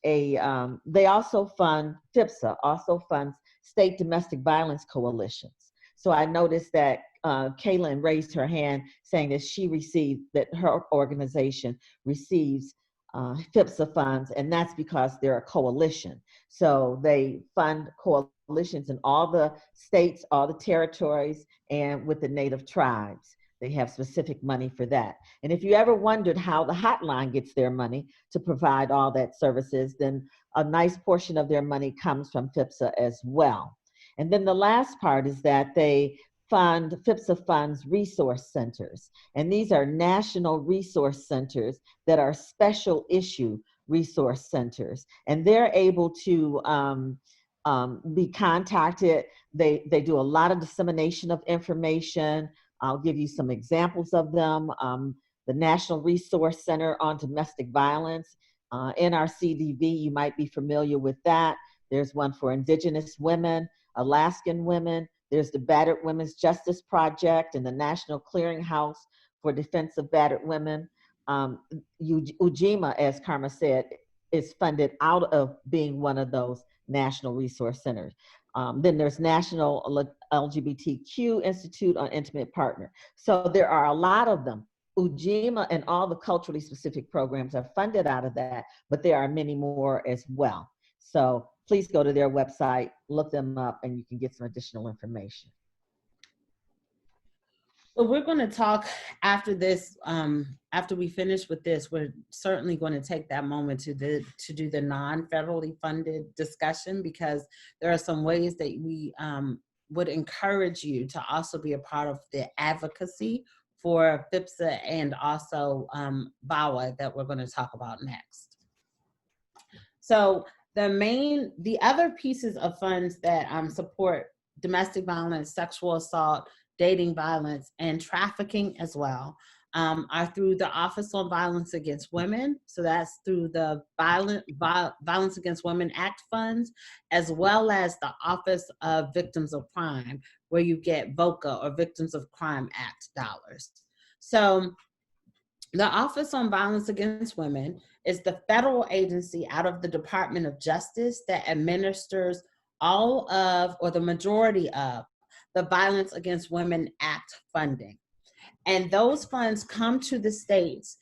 they also fund, FIPSA also funds state domestic violence coalitions. So I noticed that Kaylin raised her hand saying that she received, that her organization receives FIPSA funds, and that's because they're a coalition. So they fund coalitions in all the states, all the territories, and with the native tribes. They have specific money for that. And if you ever wondered how the hotline gets their money to provide all that services, then a nice portion of their money comes from FIPSA as well. And then the last part is that they fund, FIPSA funds resource centers. And these are national resource centers that are special issue resource centers. And they're able to be contacted. They do a lot of dissemination of information. I'll give you some examples of them. The National Resource Center on Domestic Violence, NRCDV, you might be familiar with that. There's one for Indigenous women, Alaskan women. There's the Battered Women's Justice Project and the National Clearinghouse for Defense of Battered Women. UJIMA, as Karma said, is funded out of being one of those national resource centers. Then there's National LGBTQ Institute on Intimate Partner. So there are a lot of them. UJIMA and all the culturally specific programs are funded out of that, but there are many more as well. So please go to their website, look them up, and you can get some additional information. So we're going to talk after this, after we finish with this, we're certainly going to take that moment to do the non-federally funded discussion, because there are some ways that we would encourage you to also be a part of the advocacy for FIPSA and also VAWA that we're going to talk about next. So the other pieces of funds that support domestic violence, sexual assault, dating violence, and trafficking as well are through the Office on Violence Against Women. So that's through the Violence Against Women Act funds, as well as the Office of Victims of Crime, where you get VOCA, or Victims of Crime Act dollars. So the Office on Violence Against Women is the federal agency out of the Department of Justice that administers all of, or the majority of, the Violence Against Women Act funding. And those funds come to the states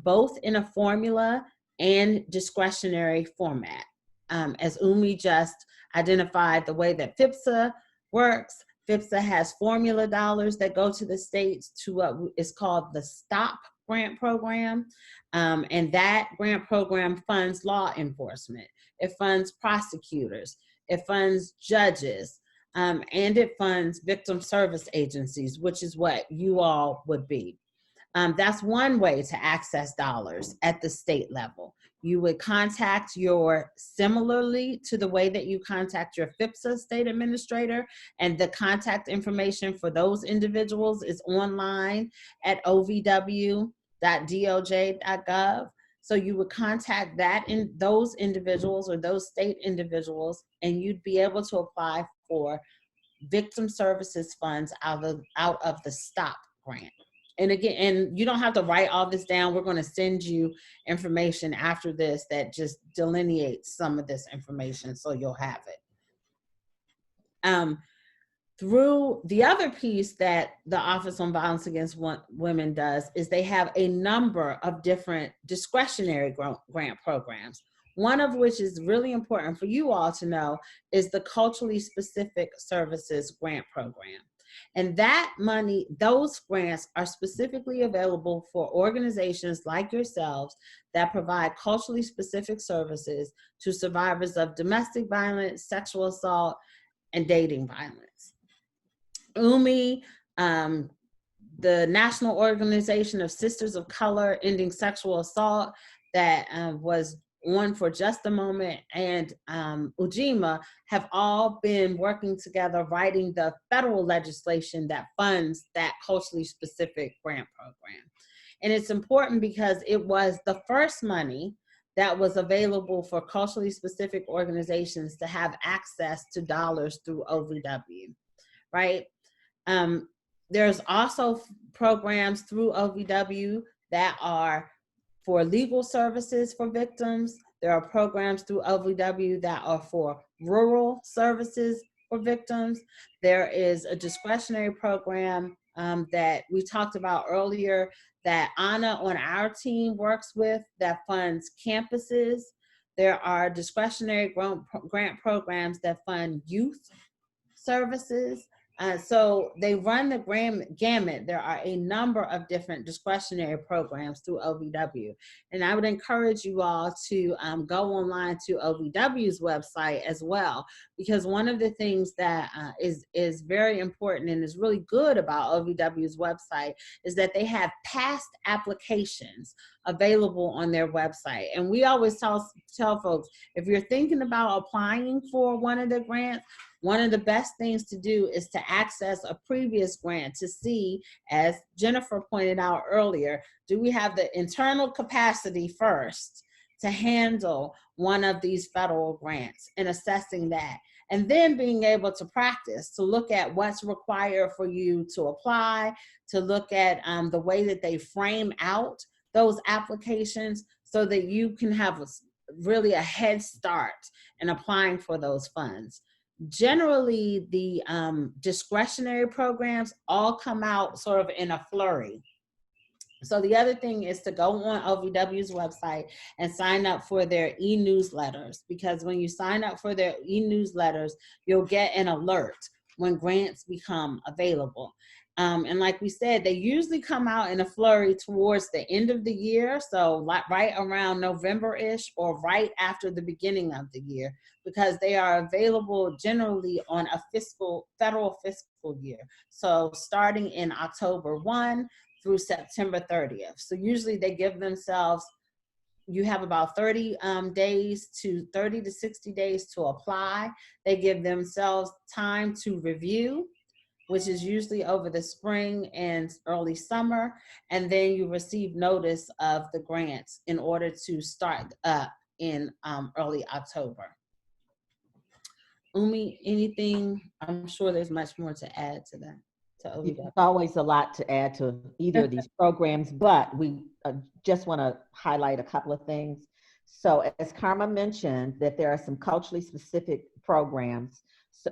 both in a formula and discretionary format. As Umi just identified the way that FIPSA works, FIPSA has formula dollars that go to the states to what is called the STOP grant program. And that grant program funds law enforcement. It funds prosecutors. It funds judges. And it funds victim service agencies, which is what you all would be. That's one way to access dollars at the state level. You would contact similarly to the way that you contact your FIPSA state administrator, and the contact information for those individuals is online at ovw.doj.gov. So you would contact those individuals or those state individuals, and you'd be able to apply for victim services funds out of the STOP grant. And again, and you don't have to write all this down. We're going to send you information after this that just delineates some of this information, so you'll have it. Through the other piece that the Office on Violence Against Women does is they have a number of different discretionary grant programs. One of which is really important for you all to know is the Culturally Specific Services Grant Program. And that money, those grants are specifically available for organizations like yourselves that provide culturally specific services to survivors of domestic violence, sexual assault, and dating violence. UMI, the National Organization of Sisters of Color Ending Sexual Assault, that was on for just a moment, and UJIMA have all been working together writing the federal legislation that funds that culturally specific grant program. And it's important because it was the first money that was available for culturally specific organizations to have access to dollars through OVW, right? There's also programs through OVW that are for legal services for victims. There are programs through OVW that are for rural services for victims. There is a discretionary program that we talked about earlier that Anna on our team works with that funds campuses. There are discretionary grant programs that fund youth services. So they run the gamut. There are a number of different discretionary programs through OVW. And I would encourage you all to go online to OVW's website as well, because one of the things that is very important and is really good about OVW's website is that they have past applications available on their website. And we always tell folks, if you're thinking about applying for one of the grants, one of the best things to do is to access a previous grant to see, as Jennifer pointed out earlier, do we have the internal capacity first to handle one of these federal grants and assessing that. And then being able to practice, to look at what's required for you to apply, to look at the way that they frame out those applications so that you can have really a head start in applying for those funds. Generally, the discretionary programs all come out sort of in a flurry. So the other thing is to go on OVW's website and sign up for their e-newsletters, because when you sign up for their e-newsletters, you'll get an alert when grants become available. And like we said, they usually come out in a flurry towards the end of the year, so right around November-ish or right after the beginning of the year, because they are available generally on a federal fiscal year. So starting in October 1 through September 30th. So usually they give themselves, you have about 30 to 60 days to apply. They give themselves time to review, which is usually over the spring and early summer. And then you receive notice of the grants in order to start up in early October. Umi, anything? I'm sure there's much more to add to that. There's always a lot to add to either of these programs, but we just want to highlight a couple of things. So as Karma mentioned, that there are some culturally specific programs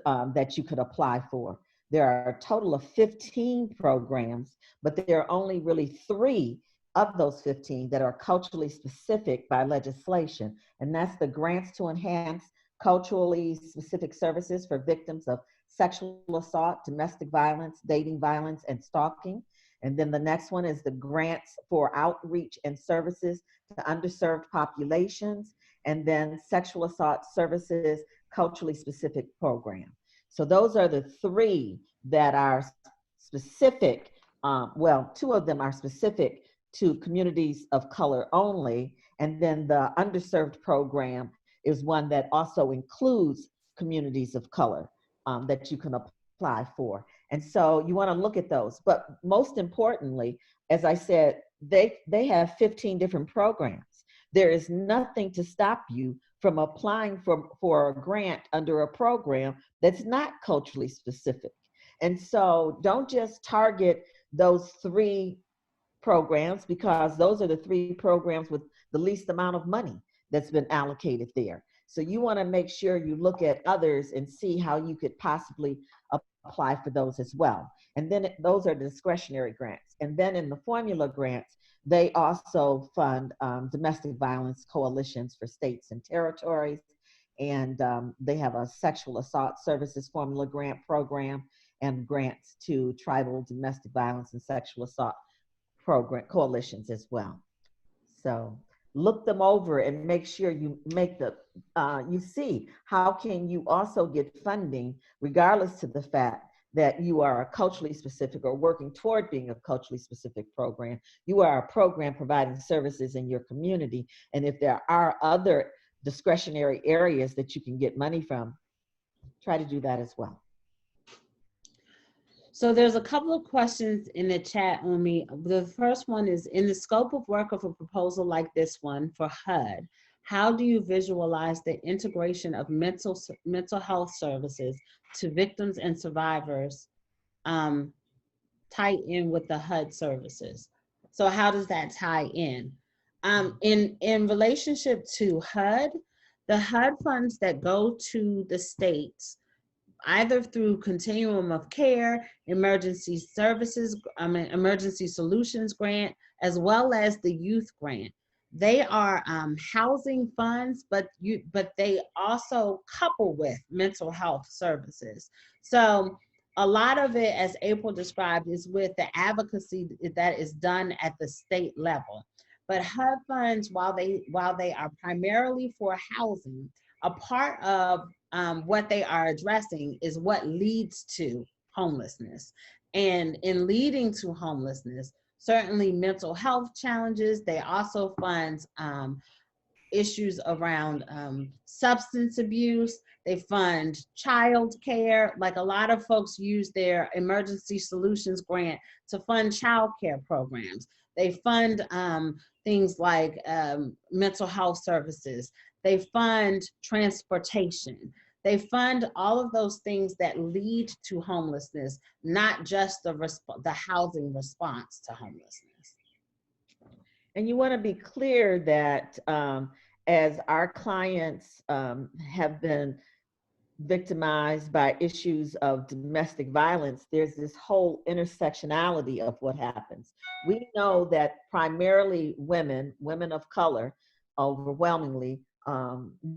that you could apply for. There are a total of 15 programs, but there are only really 3 of those 15 that are culturally specific by legislation. And that's the Grants to Enhance Culturally Specific Services for Victims of Sexual Assault, Domestic Violence, Dating Violence, and Stalking. And then the next one is the Grants for Outreach and Services to Underserved Populations, and then Sexual Assault Services Culturally Specific Program. So those are the 3 that are specific well, two of them are specific to communities of color only, and then the underserved program is one that also includes communities of color that you can apply for. And so you want to look at those. But most importantly, as I said, they have 15 different programs. There is nothing to stop you from applying for a grant under a program that's not culturally specific. And so don't just target those 3 programs, because those are the 3 programs with the least amount of money that's been allocated there. So you want to make sure you look at others and see how you could possibly apply for those as well. And then those are discretionary grants. And then in the formula grants, they also fund domestic violence coalitions for states and territories. And they have a sexual assault services formula grant program and grants to tribal domestic violence and sexual assault program coalitions as well. So look them over and make sure you make you see how can you also get funding regardless to the fact that you are a culturally specific or working toward being a culturally specific program. You are a program providing services in your community. And if there are other discretionary areas that you can get money from, try to do that as well. So there's a couple of questions in the chat on me. The first one is, in the scope of work of a proposal like this one for HUD, how do you visualize the integration of mental health services to victims and survivors tie in with the HUD services? So how does that tie in? In relationship to HUD, the HUD funds that go to the states, either through continuum of care, emergency services, emergency solutions grant, as well as the youth grant. They are housing funds, but they also couple with mental health services. So a lot of it, as April described, is with the advocacy that is done at the state level. But HUD funds, while they are primarily for housing, a part of what they are addressing is what leads to homelessness. And in leading to homelessness, certainly mental health challenges. They also fund issues around substance abuse. They fund child care. Like, a lot of folks use their emergency solutions grant to fund child care programs. They fund things like mental health services. They fund transportation. They fund all of those things that lead to homelessness, not just the housing response to homelessness. And you want to be clear that as our clients have been victimized by issues of domestic violence, there's this whole intersectionality of what happens. We know that primarily women of color, overwhelmingly,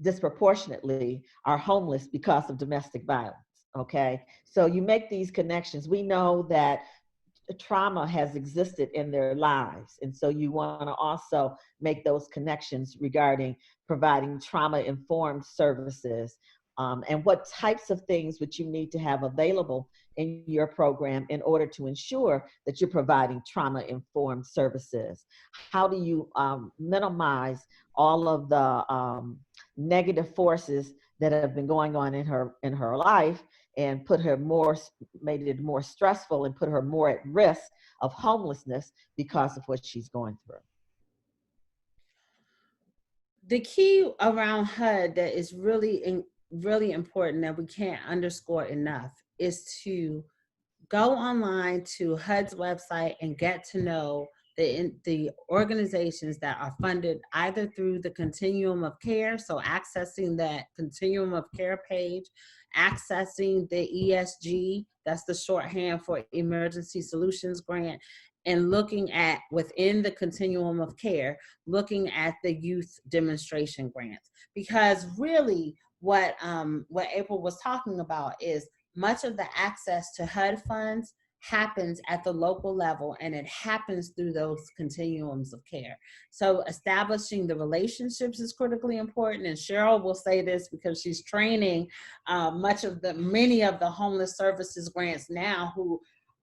disproportionately, are homeless because of domestic violence, okay? So you make these connections. We know that trauma has existed in their lives, and so you want to also make those connections regarding providing trauma-informed services, and what types of things would you need to have available in your program in order to ensure that you're providing trauma-informed services. How do you minimize all of the negative forces that have been going on in her life, and made it more stressful and put her more at risk of homelessness because of what she's going through. The key around HUD that is really important, that we can't underscore enough, is to go online to HUD's website and get to know the organizations that are funded either through the continuum of care, so accessing that continuum of care page, accessing the ESG, that's the shorthand for Emergency Solutions Grant, and looking at, within the continuum of care, looking at the youth demonstration grants. Because really what April was talking about is much of the access to HUD funds happens at the local level, and it happens through those continuums of care. So establishing the relationships is critically important, and Cheryl will say this because she's training many of the homeless services grants now who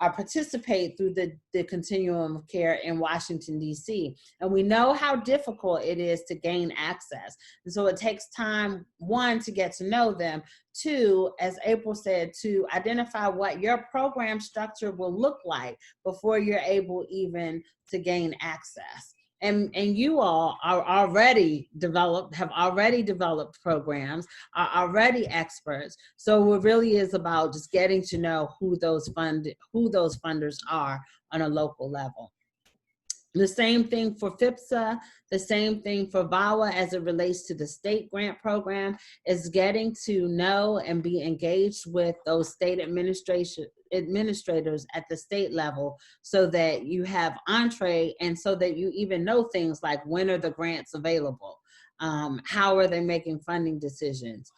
participate through the continuum of care in Washington, D.C. And we know how difficult it is to gain access. And so it takes time, one, to get to know them, two, as April said, to identify what your program structure will look like before you're able even to gain access. And you all are have already developed programs, are already experts. So it really is about just getting to know who those funders are on a local level. The same thing for FIPSA, the same thing for VAWA as it relates to the state grant program, is getting to know and be engaged with those state administrators at the state level so that you have entree and so that you even know things like when are the grants available, how are they making funding decisions.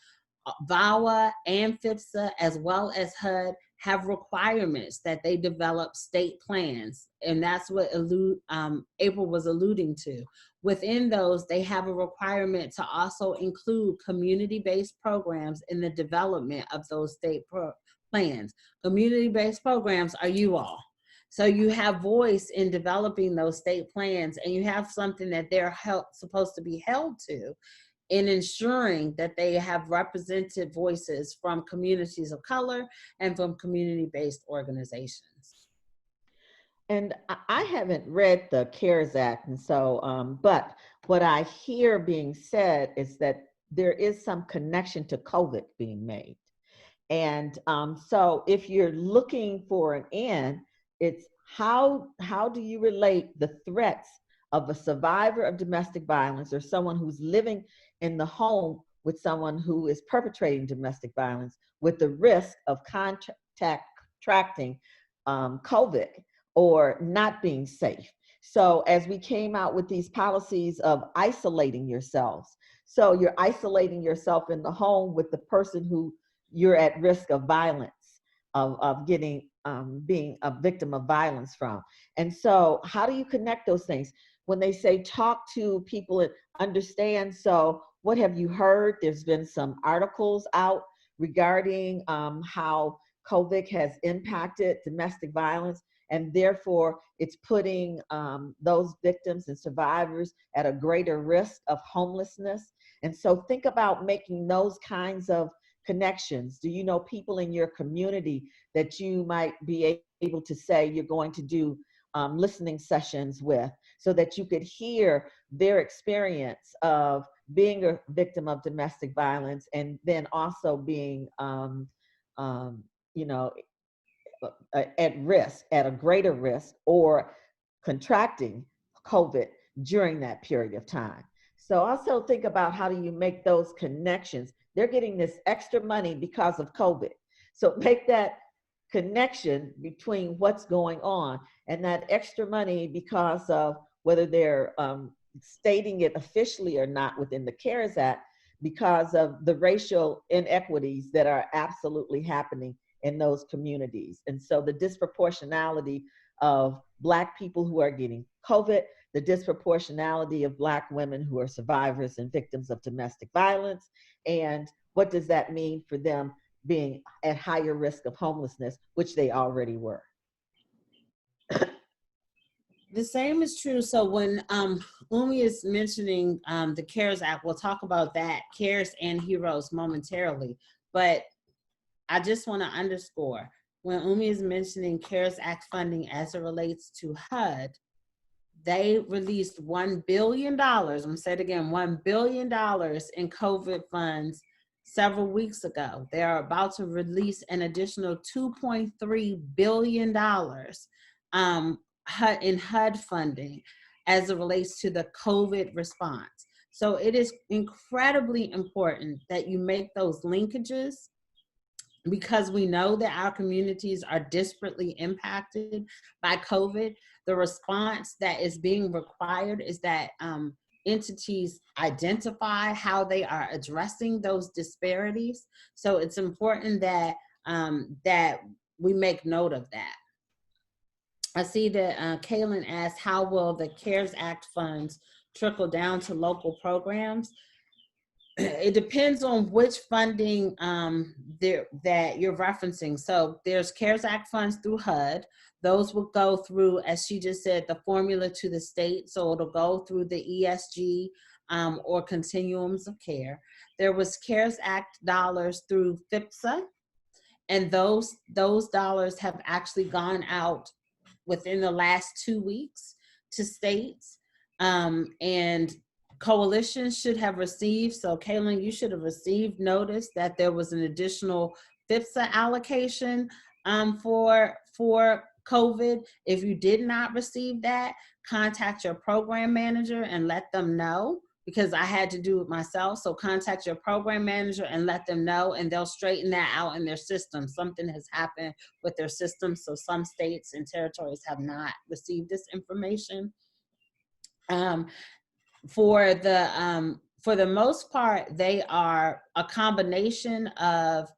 VAWA and FIPSA as well as HUD have requirements that they develop state plans. And that's what April was alluding to. Within those, they have a requirement to also include community-based programs in the development of those state plans. Community-based programs are you all. So you have voice in developing those state plans, and you have something that they're supposed to be held to in ensuring that they have represented voices from communities of color and from community-based organizations. And I haven't read the CARES Act, and so, but what I hear being said is that there is some connection to COVID being made. And so if you're looking for an end, it's how do you relate the threats of a survivor of domestic violence or someone who's living in the home with someone who is perpetrating domestic violence with the risk of contracting COVID or not being safe. So as we came out with these policies of isolating yourselves, so you're isolating yourself in the home with the person who you're at risk of violence, of getting, being a victim of violence from. And so how do you connect those things? When they say talk to people and understand, so what have you heard? There's been some articles out regarding how COVID has impacted domestic violence, and therefore it's putting those victims and survivors at a greater risk of homelessness. And so think about making those kinds of connections. Do you know people in your community that you might be able to say you're going to do listening sessions with, so that you could hear their experience of being a victim of domestic violence and then also being, you know, at risk, at a greater risk, or contracting COVID during that period of time. So also think about how do you make those connections. They're getting this extra money because of COVID. So make that connection between what's going on and that extra money because of whether they're stating it officially or not within the CARES Act, because of the racial inequities that are absolutely happening in those communities. And so the disproportionality of Black people who are getting COVID, the disproportionality of Black women who are survivors and victims of domestic violence, and what does that mean for them being at higher risk of homelessness, which they already were. The same is true. So when Umi is mentioning the CARES Act, we'll talk about that, CARES and HEROES momentarily. But I just want to underscore, when Umi is mentioning CARES Act funding as it relates to HUD, they released $1 billion, I'm going to say it again, $1 billion in COVID funds several weeks ago. They are about to release an additional $2.3 billion in HUD funding as it relates to the COVID response. So it is incredibly important that you make those linkages, because we know that our communities are disparately impacted by COVID. The response that is being required is that entities identify how they are addressing those disparities. So it's important that that we make note of that. I see that Kaylin asked, how will the CARES Act funds trickle down to local programs? it depends on which funding that you're referencing. So there's CARES Act funds through HUD. Those will go through, as she just said, the formula to the state. So it'll go through the ESG or continuums of care. There was CARES Act dollars through FIPSA, and those dollars have actually gone out within the last 2 weeks to states. And coalitions should have received, so Kaylin, you should have received notice that there was an additional FIPSA allocation for COVID. If you did not receive that, contact your program manager and let them know, because I had to do it myself. So contact your program manager and let them know, and they'll straighten that out in their system. Something has happened with their system, so some states and territories have not received this information. For the most part, they are a combination of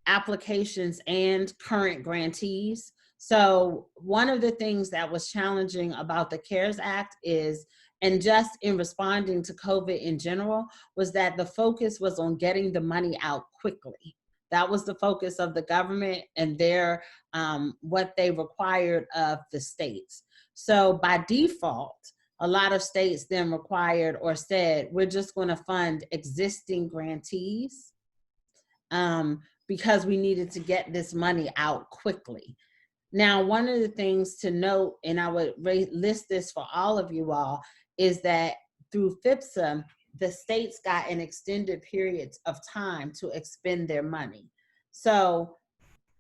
applications and current grantees. So one of the things that was challenging about the CARES Act is, and just in responding to COVID in general, was that the focus was on getting the money out quickly. That was the focus of the government and their what they required of the states. So by default, a lot of states then required or said, we're just going to fund existing grantees because we needed to get this money out quickly. Now, one of the things to note, and I would list this for all of you all, is that through FIPSA, the states got an extended periods of time to expend their money. So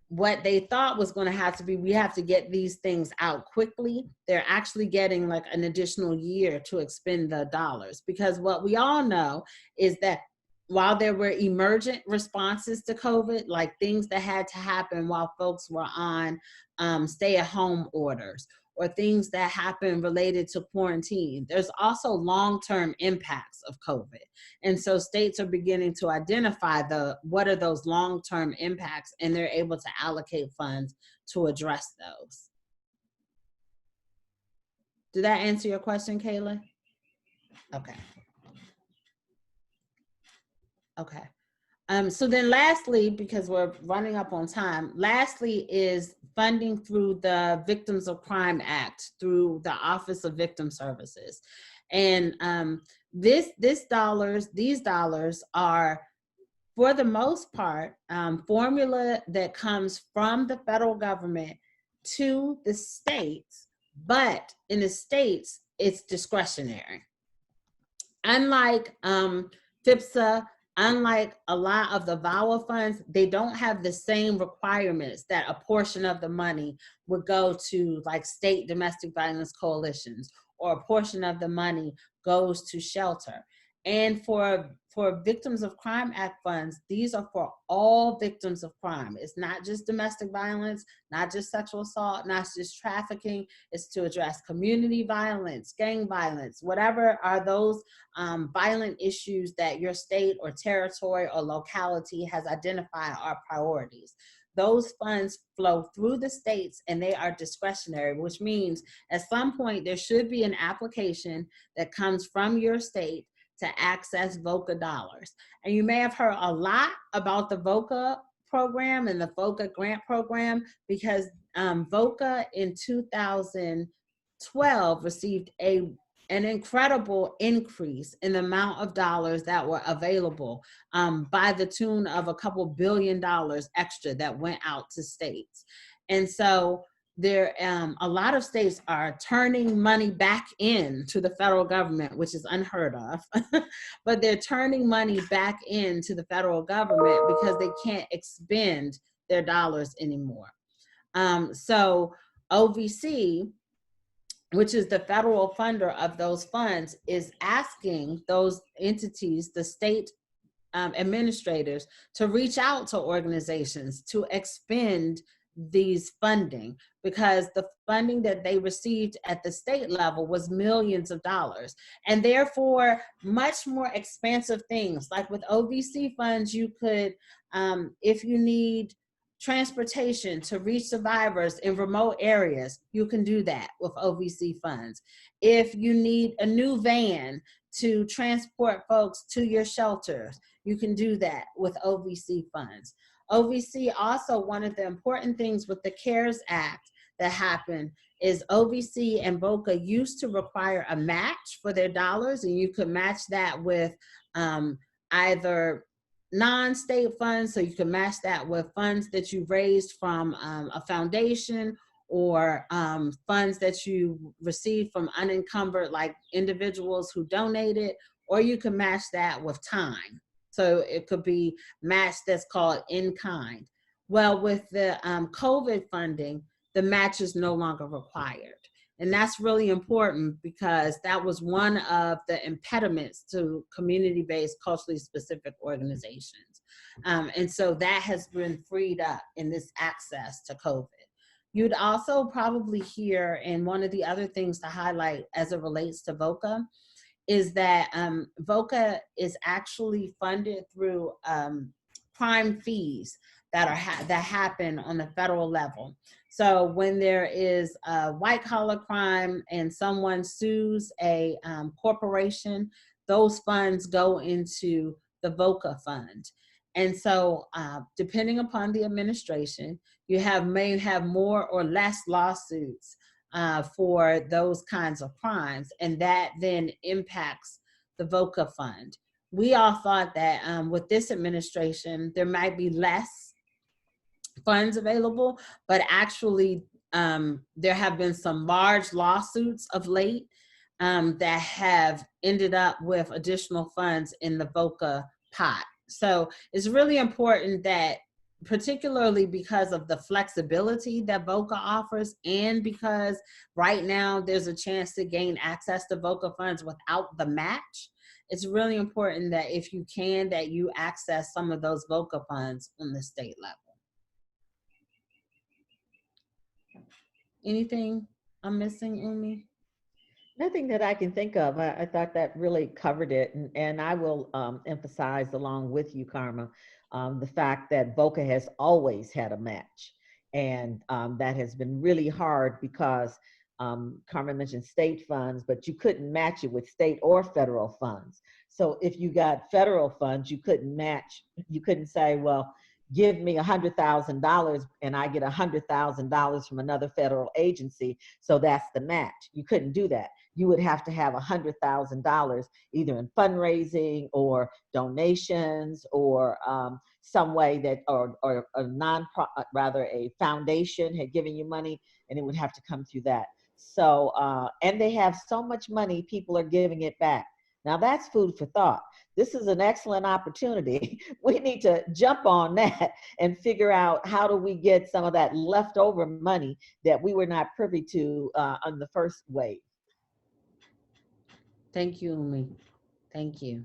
what they thought was going to have to be, we have to get these things out quickly. They're actually getting like an additional year to expend the dollars, because what we all know is that while there were emergent responses to COVID, like things that had to happen while folks were on stay-at-home orders, or things that happened related to quarantine, there's also long-term impacts of COVID. And so states are beginning to identify what are those long-term impacts, and they're able to allocate funds to address those. Did that answer your question, Kayla? Okay. Okay. So then lastly, because we're running up on time, lastly is funding through the Victims of Crime Act through the Office of Victim Services. And these dollars are, for the most part, formula that comes from the federal government to the states, but in the states, it's discretionary. Unlike FIPSA, unlike a lot of the VAWA funds, they don't have the same requirements that a portion of the money would go to like state domestic violence coalitions, or a portion of the money goes to shelter. And for Victims of Crime Act funds, these are for all victims of crime. It's not just domestic violence, not just sexual assault, not just trafficking. It's to address community violence, gang violence, whatever are those violent issues that your state or territory or locality has identified are priorities. Those funds flow through the states and they are discretionary, which means at some point there should be an application that comes from your state to access VOCA dollars. And you may have heard a lot about the VOCA program and the VOCA grant program, because VOCA in 2012 received an incredible increase in the amount of dollars that were available, by the tune of a couple $2 billion extra that went out to states. And so there, a lot of states are turning money back in to the federal government, which is unheard of, but they're turning money back into the federal government because they can't expend their dollars anymore. So OVC, which is the federal funder of those funds, is asking those entities, the state administrators, to reach out to organizations to expend these funding, because the funding that they received at the state level was millions of dollars, and therefore much more expansive things. Like with OVC funds, you could, if you need transportation to reach survivors in remote areas, you can do that with OVC funds. If you need a new van to transport folks to your shelters, you can do that with OVC funds. OVC also, one of the important things with the CARES Act that happened is OVC and VOCA used to require a match for their dollars, and you could match that with either non-state funds, so you can match that with funds that you raised from a foundation, or funds that you received from unencumbered, like individuals who donated, or you can match that with time. So it could be matched, that's called in kind. Well, with the COVID funding, the match is no longer required. And that's really important because that was one of the impediments to community-based, culturally specific organizations. And so that has been freed up in this access to COVID. You'd also probably hear, and one of the other things to highlight as it relates to VOCA, is that VOCA is actually funded through prime fees that happen on the federal level. So when there is a white collar crime and someone sues a corporation, those funds go into the VOCA fund. And so depending upon the administration, you may have more or less lawsuits for those kinds of crimes, and that then impacts the VOCA fund. We all thought that with this administration, there might be less funds available, but actually there have been some large lawsuits of late that have ended up with additional funds in the VOCA pot. So it's really important that, particularly because of the flexibility that VOCA offers, and because right now there's a chance to gain access to VOCA funds without the match, it's really important that if you can, that you access some of those VOCA funds on the state level. Anything I'm missing, Umi? Nothing that I can think of. I thought that really covered it. And I will emphasize along with you, Karma, the fact that VOCA has always had a match. And that has been really hard because Karma mentioned state funds, but you couldn't match it with state or federal funds. So if you got federal funds, you couldn't match. You couldn't say, well, give me $100,000 and I get $100,000 from another federal agency, so that's the match. You couldn't do that. You would have to have $100,000 either in fundraising or donations or some way that, or a rather a foundation had given you money, and it would have to come through that. So, and they have so much money, people are giving it back. Now that's food for thought. This is an excellent opportunity. We need to jump on that and figure out how do we get some of that leftover money that we were not privy to on the first wave. Thank you, Umi. Thank you.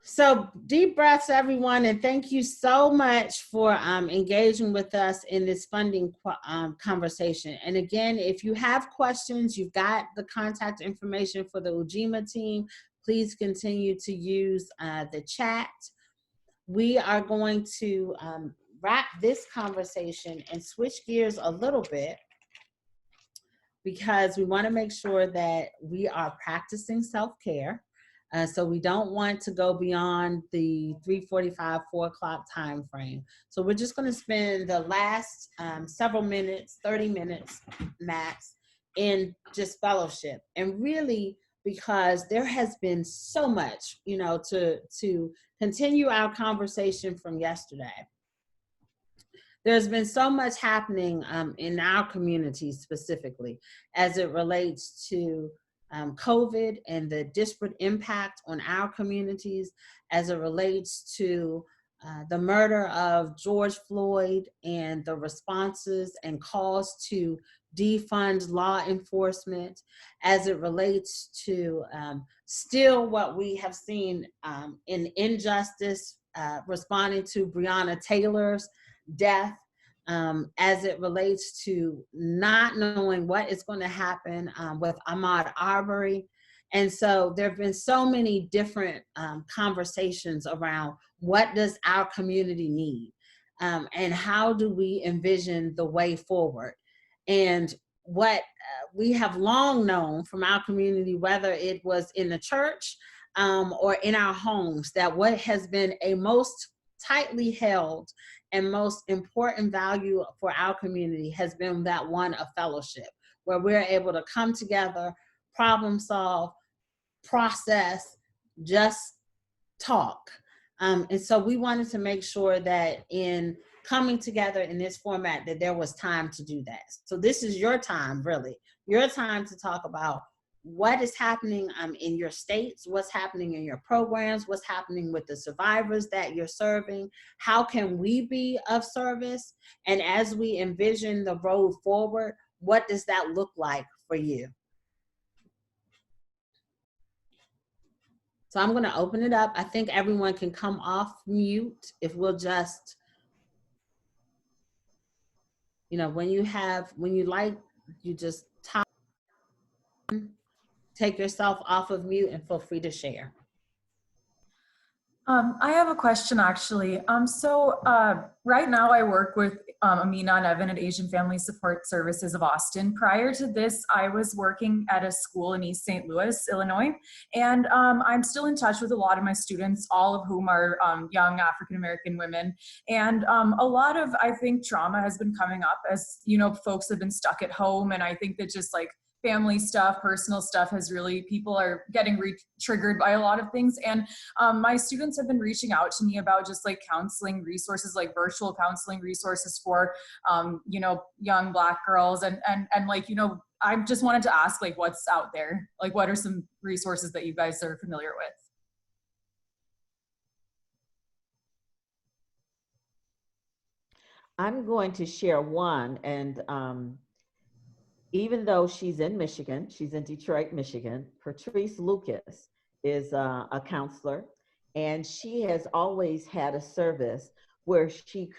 So deep breaths, everyone, and thank you so much for engaging with us in this funding conversation. And again, if you have questions, you've got the contact information for the Ujima team. Please continue to use the chat. We are going to wrap this conversation and switch gears a little bit, because we want to make sure that we are practicing self-care. So we don't want to go beyond the 3:45, 4 o'clock time frame. So we're just going to spend the last several minutes, 30 minutes max, in just fellowship. And really, because there has been so much, you know, to continue our conversation from yesterday. There's been so much happening in our community specifically as it relates to COVID and the disparate impact on our communities, as it relates to the murder of George Floyd and the responses and calls to defund law enforcement, as it relates to still what we have seen in injustice responding to Breonna Taylor's death, as it relates to not knowing what is going to happen with Ahmaud Arbery. And so there have been so many different conversations around what does our community need. and how do we envision the way forward. And what we have long known from our community, whether it was in the church or in our homes, that what has been a most tightly held and most important value for our community has been that one of fellowship, where we're able to come together, problem solve, process, just talk. And so we wanted to make sure that in coming together in this format, that there was time to do that. So this is your time, really, your time to talk about what is happening in your states, what's happening in your programs, what's happening with the survivors that you're serving, how can we be of service? And as we envision the road forward, what does that look like for you? So I'm going to open it up. I think everyone can come off mute if we'll just, you know, when you like, you just take yourself off of mute and feel free to share. I have a question actually. Right now I work with Amina and Evan at Asian Family Support Services of Austin. Prior to this, I was working at a school in East St. Louis, Illinois, and I'm still in touch with a lot of my students, all of whom are young African-American women. And a lot of, I think, trauma has been coming up as, you know, folks have been stuck at home. And I think that just like family stuff, personal stuff has really, people are getting triggered by a lot of things. And my students have been reaching out to me about just like counseling resources, like virtual counseling resources for, you know, young Black girls. And like, you know, I just wanted to ask like what's out there? Like what are some resources that you guys are familiar with? I'm going to share one, and even though she's in Michigan, she's in Detroit, Michigan, Patrice Lucas is a counselor, and she has always had a service where she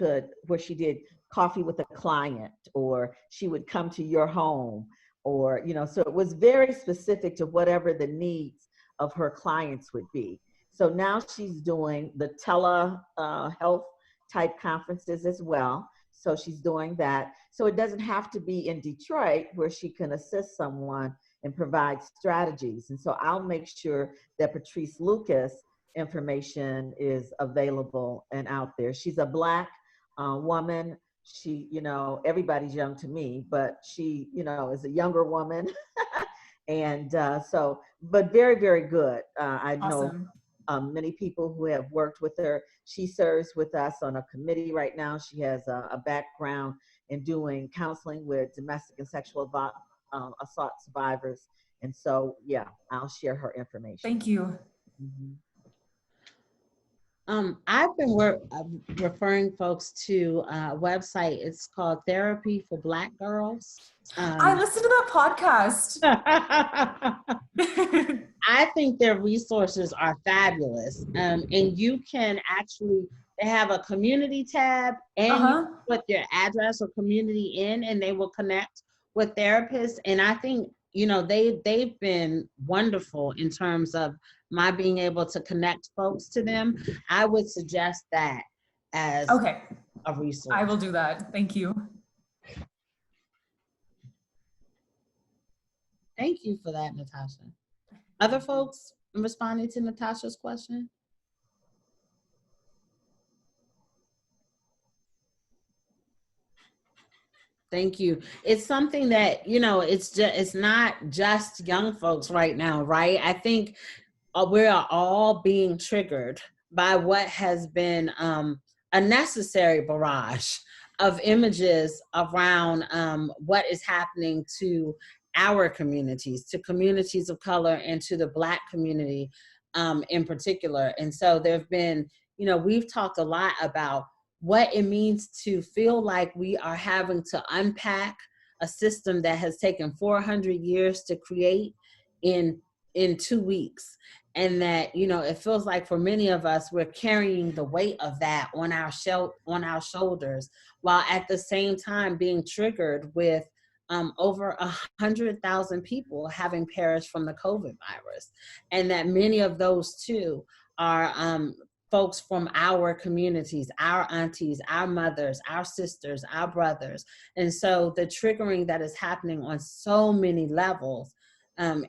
did coffee with a client, or she would come to your home, or, you know, so it was very specific to whatever the needs of her clients would be. So now she's doing the telehealth type conferences as well. So she's doing that. So it doesn't have to be in Detroit where she can assist someone and provide strategies. And so I'll make sure that Patrice Lucas information is available and out there. She's a Black woman. She, you know, everybody's young to me, but she, you know, is a younger woman. And but very, very good. I Awesome. know many people who have worked with her. She serves with us on a committee right now. She has a background in doing counseling with domestic and sexual assault survivors. And so, yeah, I'll share her information. Thank you. Mm-hmm. I've been referring folks to a website. It's called Therapy for Black Girls. I listened to that podcast. I think their resources are fabulous. And you can actually, they have a community tab, and you put your address or community in, and they will connect with therapists. And I think, you know, they've been wonderful in terms of my being able to connect folks to them. I would suggest that as a resource. I will do that. Thank you. Thank you for that, Natasha. Other folks responding to Natasha's question? Thank you. It's something that, you know, it's not just young folks right now, right? I think we are all being triggered by what has been a necessary barrage of images around what is happening to our communities, to communities of color, and to the Black community in particular. And so there've been, you know, we've talked a lot about what it means to feel like we are having to unpack a system that has taken 400 years to create in 2 weeks. And that, you know, it feels like for many of us, we're carrying the weight of that on our shoulders, while at the same time being triggered with over 100,000 people having perished from the COVID virus. And that many of those too are folks from our communities, our aunties, our mothers, our sisters, our brothers. And so the triggering that is happening on so many levels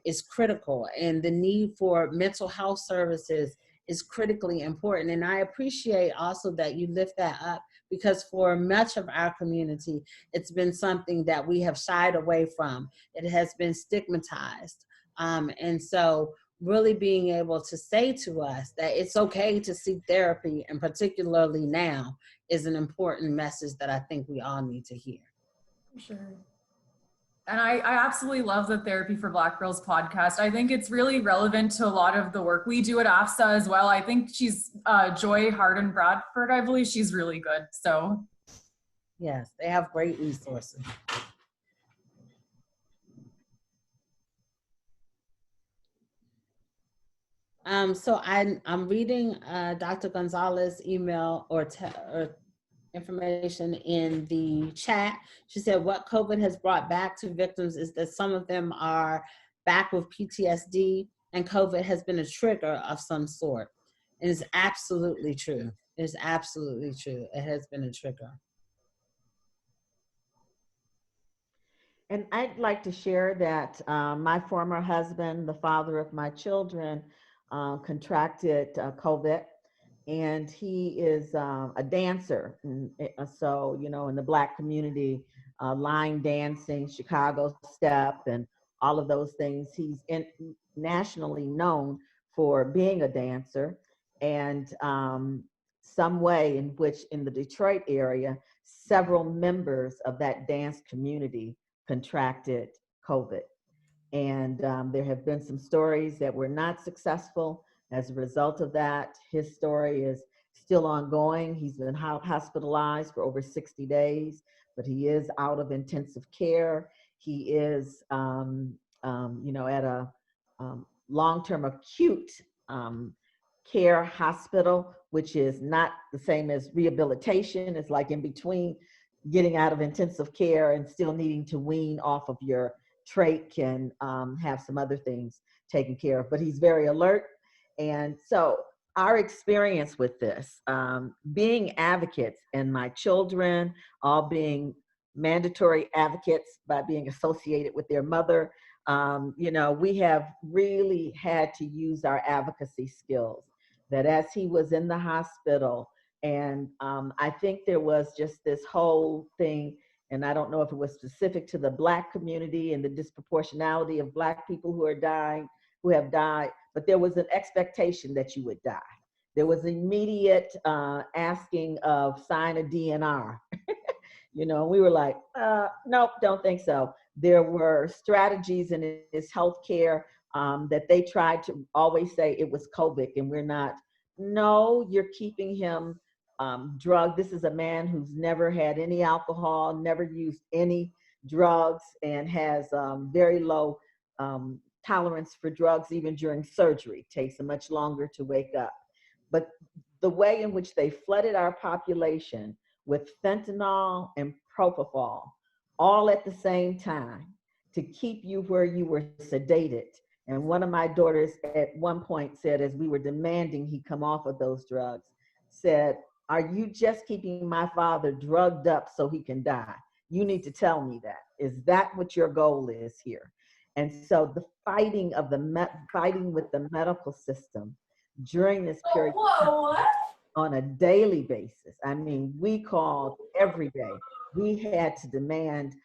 is critical. And the need for mental health services is critically important. And I appreciate also that you lift that up, because for much of our community, it's been something that we have shied away from. It has been stigmatized. And so really being able to say to us that it's okay to seek therapy, and particularly now, is an important message that I think we all need to hear. For sure. And I absolutely love the Therapy for Black Girls podcast. I think it's really relevant to a lot of the work we do at AFSA as well. I think she's Joy Harden Bradford, I believe. She's really good. So Yes, they have great resources. So I'm reading Dr. Gonzalez's email or information in the chat. She said what COVID has brought back to victims is that some of them are back with PTSD, and COVID has been a trigger of some sort. It is absolutely true. It is absolutely true. It has been a trigger. And I'd like to share that my former husband, the father of my children, contracted COVID, and he is a dancer. And so, you know, in the Black community, line dancing, Chicago step, and all of those things. He's nationally known for being a dancer, and some way in which in the Detroit area, several members of that dance community contracted COVID. And there have been some stories that were not successful as a result of that. His story is still ongoing. He's been hospitalized for over 60 days, but he is out of intensive care. He is, you know, at a long-term acute care hospital, which is not the same as rehabilitation. It's like in between getting out of intensive care and still needing to wean off of your trach and have some other things taken care of. But he's very alert. And so our experience with this, being advocates, and my children all being mandatory advocates by being associated with their mother, you know, we have really had to use our advocacy skills. That as he was in the hospital, and I think there was just this whole thing, and I don't know if it was specific to the Black community and the disproportionality of Black people who are dying, who have died, but there was an expectation that you would die. There was immediate asking of sign a DNR. You know, we were like, nope, don't think so. There were strategies in his healthcare that they tried to always say it was COVID, and we're not. No, you're keeping him drugged. This is a man who's never had any alcohol, never used any drugs, and has very low tolerance for drugs even during surgery. Takes him much longer to wake up. But the way in which they flooded our population with fentanyl and propofol all at the same time to keep you where you were sedated. And one of my daughters at one point said, as we were demanding he come off of those drugs, said, "Are you just keeping my father drugged up so he can die? You need to tell me that. Is that what your goal is here?" And so the fighting of fighting with the medical system during this period on a daily basis. I mean, we called every day. We had to demand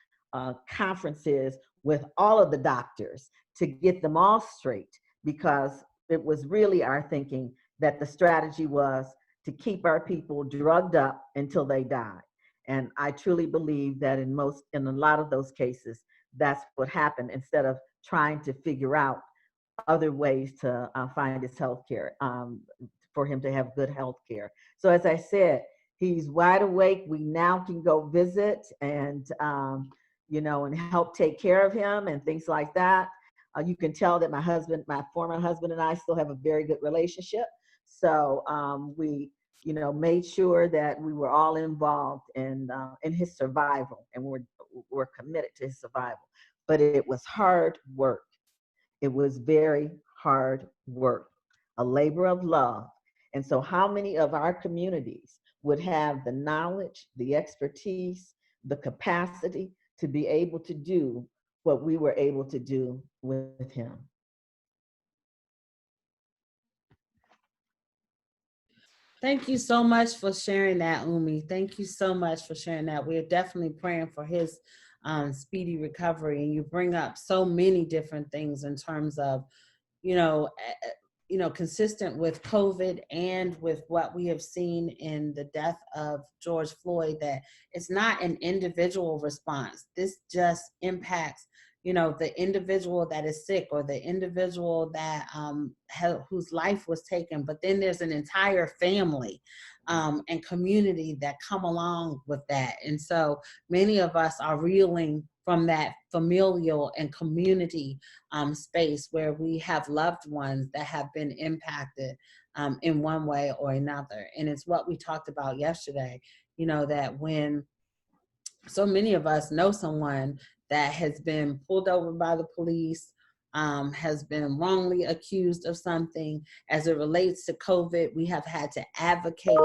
conferences with all of the doctors to get them all straight, because it was really our thinking that the strategy was to keep our people drugged up until they died. And I truly believe that in a lot of those cases, that's what happened, instead of trying to figure out other ways to find his health care, for him to have good health care. So as I said, he's wide awake. We now can go visit and, you know, and help take care of him and things like that. You can tell that my former husband and I still have a very good relationship. So we, you know, made sure that we were all involved in his survival, and we're committed to his survival. But it was hard work. It was very hard work, a labor of love. And so how many of our communities would have the knowledge, the expertise, the capacity to be able to do what we were able to do with him? Thank you so much for sharing that, Umi. Thank you so much for sharing that. We're definitely praying for his speedy recovery. And you bring up so many different things in terms of, consistent with COVID and with what we have seen in the death of George Floyd, that it's not an individual response. This just impacts, the individual that is sick or the individual that whose life was taken. But then there's an entire family and community that come along with that. And so many of us are reeling from that familial and community space where we have loved ones that have been impacted in one way or another. And it's what we talked about yesterday, that when so many of us know someone that has been pulled over by the police, has been wrongly accused of something. As it relates to COVID, we have had to advocate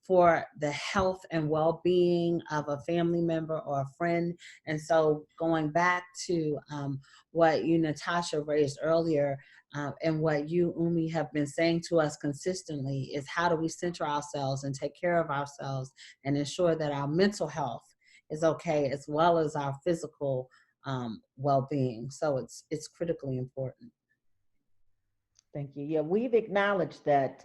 for the health and well-being of a family member or a friend. And so going back to what you, Natasha, raised earlier, and what you, Umi, have been saying to us consistently is how do we center ourselves and take care of ourselves and ensure that our mental health is okay, as well as our physical well-being. So it's critically important. Thank you. Yeah, we've acknowledged that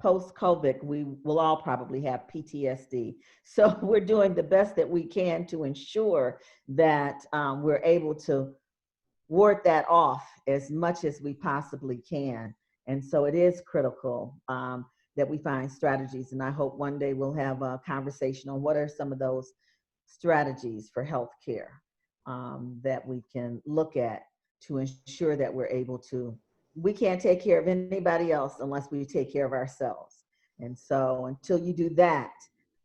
post-COVID, we will all probably have PTSD. So we're doing the best that we can to ensure that we're able to ward that off as much as we possibly can. And so it is critical that we find strategies. And I hope one day we'll have a conversation on what are some of those strategies for healthcare that we can look at to ensure that we're able to, we can't take care of anybody else unless we take care of ourselves. And so until you do that,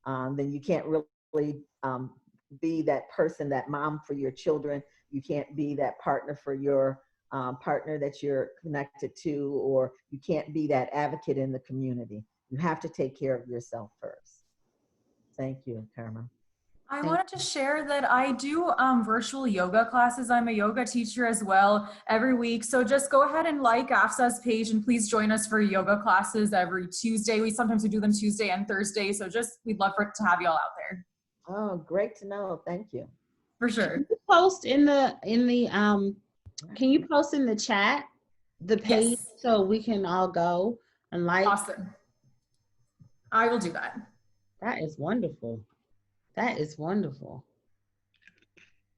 then you can't really be that person, that mom for your children. You can't be that partner for your partner that you're connected to, or you can't be that advocate in the community. You have to take care of yourself first. Thank you, Karma. I wanted to share that I do virtual yoga classes. I'm a yoga teacher as well every week. So just go ahead and like AFSA's page and please join us for yoga classes every Tuesday. We sometimes do them Tuesday and Thursday. So we'd love to have you all out there. Oh, great to know. Thank you. For sure. Can you post can you post in the chat the page Yes. so we can all go and like? Awesome. I will do that. That is wonderful. That is wonderful.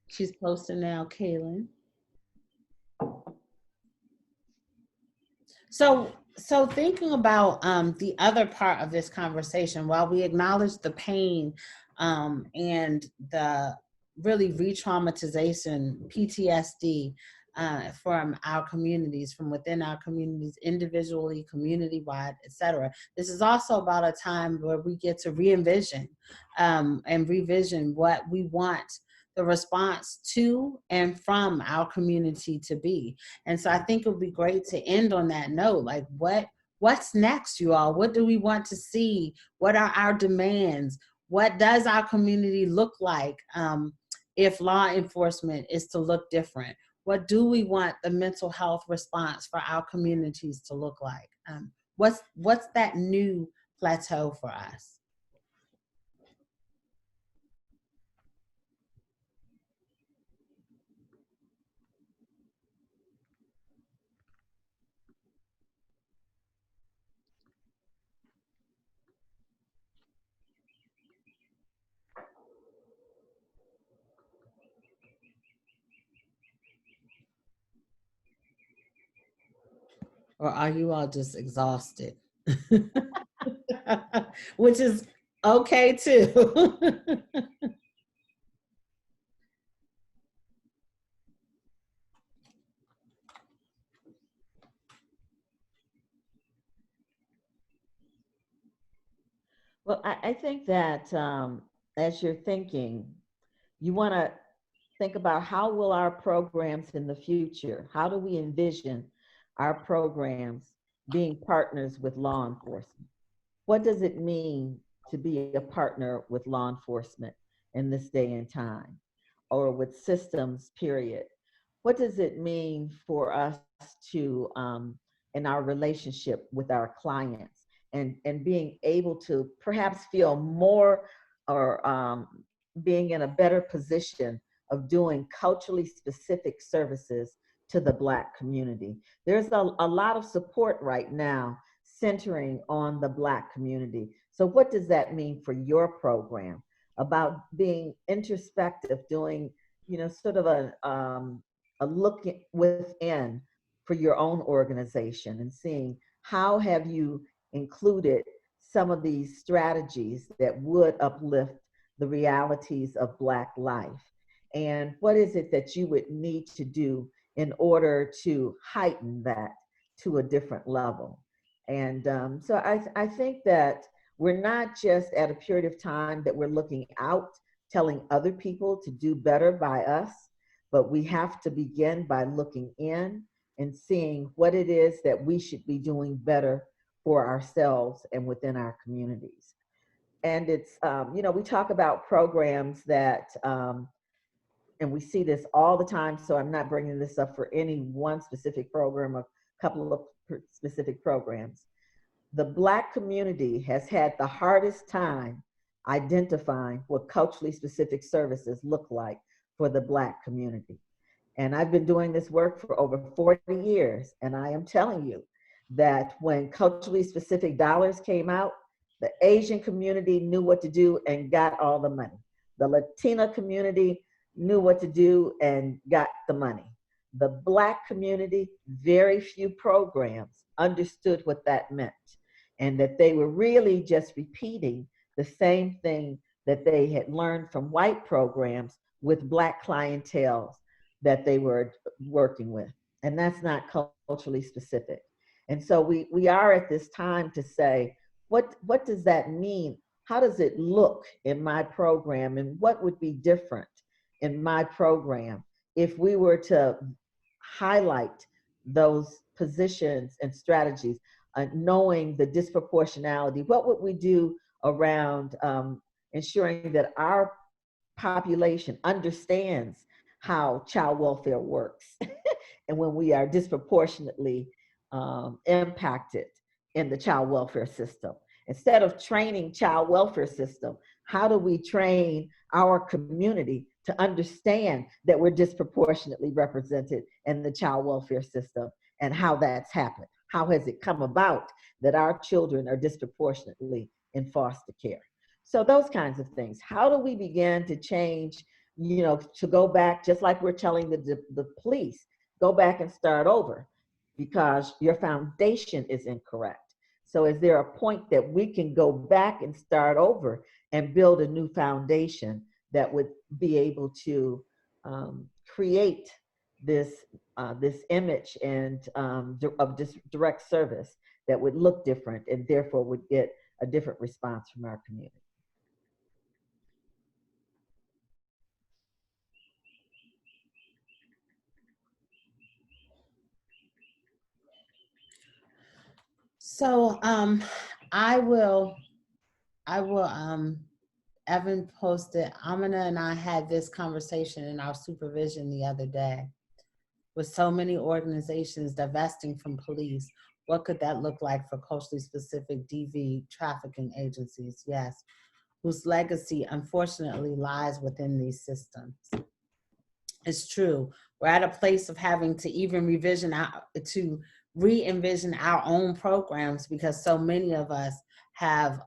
She's posting now, Kaylin. So thinking about the other part of this conversation, while we acknowledge the pain and the really re-traumatization, PTSD from our communities, from within our communities, individually, community-wide, et cetera. This is also about a time where we get to re-envision and revision what we want the response to and from our community to be. And so I think it would be great to end on that note. Like, what's next, you all? What do we want to see? What are our demands? What does our community look like if law enforcement is to look different? What do we want the mental health response for our communities to look like? What's that new plateau for us? Or are you all just exhausted? Which is okay too. Well, I think that as you're thinking, you want to think about how will our programs in the future, how do we envision our programs being partners with law enforcement. What does it mean to be a partner with law enforcement in this day and time, or with systems, period? What does it mean for us to, in our relationship with our clients, and being able to perhaps feel more, or being in a better position of doing culturally specific services to the Black community? There's a lot of support right now centering on the Black community. So what does that mean for your program about being introspective, doing, sort of a look within for your own organization, and seeing how have you included some of these strategies that would uplift the realities of Black life? And what is it that you would need to do in order to heighten that to a different level? And so I think that we're not just at a period of time that we're looking out, telling other people to do better by us, but we have to begin by looking in and seeing what it is that we should be doing better for ourselves and within our communities. And it's, we talk about programs that, and we see this all the time, so I'm not bringing this up for any one specific program, a couple of specific programs. The Black community has had the hardest time identifying what culturally specific services look like for the Black community. And I've been doing this work for over 40 years, and I am telling you that when culturally specific dollars came out, the Asian community knew what to do and got all the money. The Latina community knew what to do and got the money. The Black community, very few programs understood what that meant, and that they were really just repeating the same thing that they had learned from white programs with Black clientele that they were working with. And that's not culturally specific. And so we are at this time to say, what does that mean? How does it look in my program? And what would be different in my program if we were to highlight those positions and strategies, knowing the disproportionality? What would we do around ensuring that our population understands how child welfare works and when we are disproportionately impacted in the child welfare system? Instead of training child welfare system, how do we train our community to understand that we're disproportionately represented in the child welfare system, and how that's happened? How has it come about that our children are disproportionately in foster care? So those kinds of things. How do we begin to change, to go back, just like we're telling the police, go back and start over because your foundation is incorrect. So is there a point that we can go back and start over and build a new foundation that would be able to create this image and of this direct service that would look different and therefore would get a different response from our community? So I will Evan posted, Amina and I had this conversation in our supervision the other day. With so many organizations divesting from police, what could that look like for culturally specific DV trafficking agencies? Yes, whose legacy unfortunately lies within these systems. It's true. We're at a place of having to even re-envision our own programs because so many of us have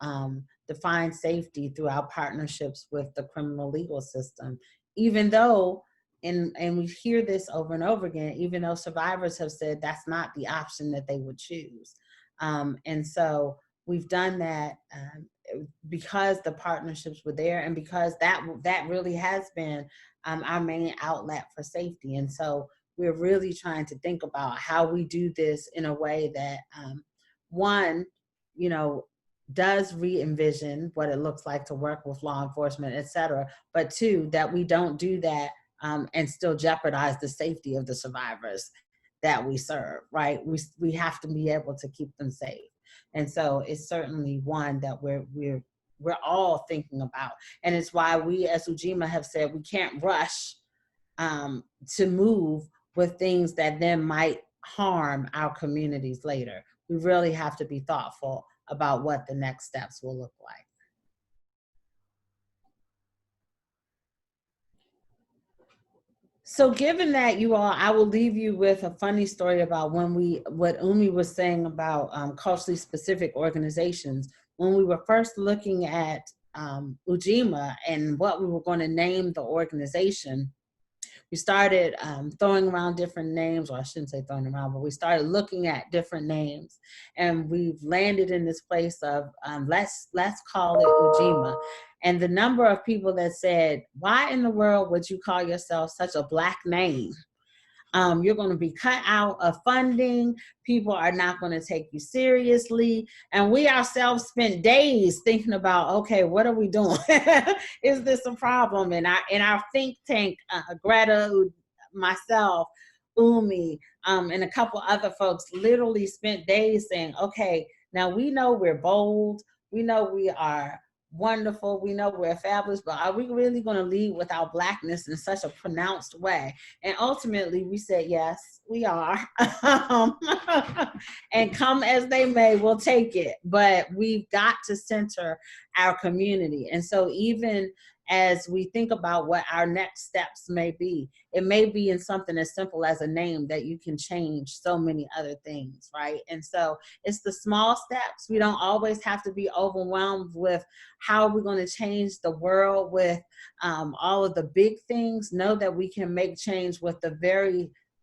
defined safety through our partnerships with the criminal legal system, even though, and we hear this over and over again, even though survivors have said that's not the option that they would choose. And so we've done that because the partnerships were there and because that really has been our main outlet for safety. And so we're really trying to think about how we do this in a way that, one, does re-envision what it looks like to work with law enforcement, et cetera, but two, that we don't do that and still jeopardize the safety of the survivors. that we serve, right? We have to be able to keep them safe. And so it's certainly one that we're all thinking about. And it's why we as Ujima have said we can't rush to move with things that then might harm our communities later. We really have to be thoughtful about what the next steps will look like. So given that, you all, I will leave you with a funny story about what Umi was saying about culturally specific organizations. When we were first looking at Ujima and what we were going to name the organization, we started throwing around different names, or I shouldn't say throwing around, but we started looking at different names, and we've landed in this place of let's call it Ujima. And the number of people that said, why in the world would you call yourself such a Black name? You're going to be cut out of funding. People are not going to take you seriously. And we ourselves spent days thinking about, okay, what are we doing? Is this a problem? And our think tank, Greta, myself, Umi, and a couple other folks literally spent days saying, okay, now we know we're bold. We know we are wonderful. We know we're fabulous, but are we really going to lead with our Blackness in such a pronounced way? And ultimately we said, yes, we are. And come as they may, we'll take it. But we've got to center our community. And so even as we think about what our next steps may be, it may be in something as simple as a name that you can change so many other things, right? And so it's the small steps. We don't always have to be overwhelmed with how we're going to change the world with all of the big things. Know that we can make change with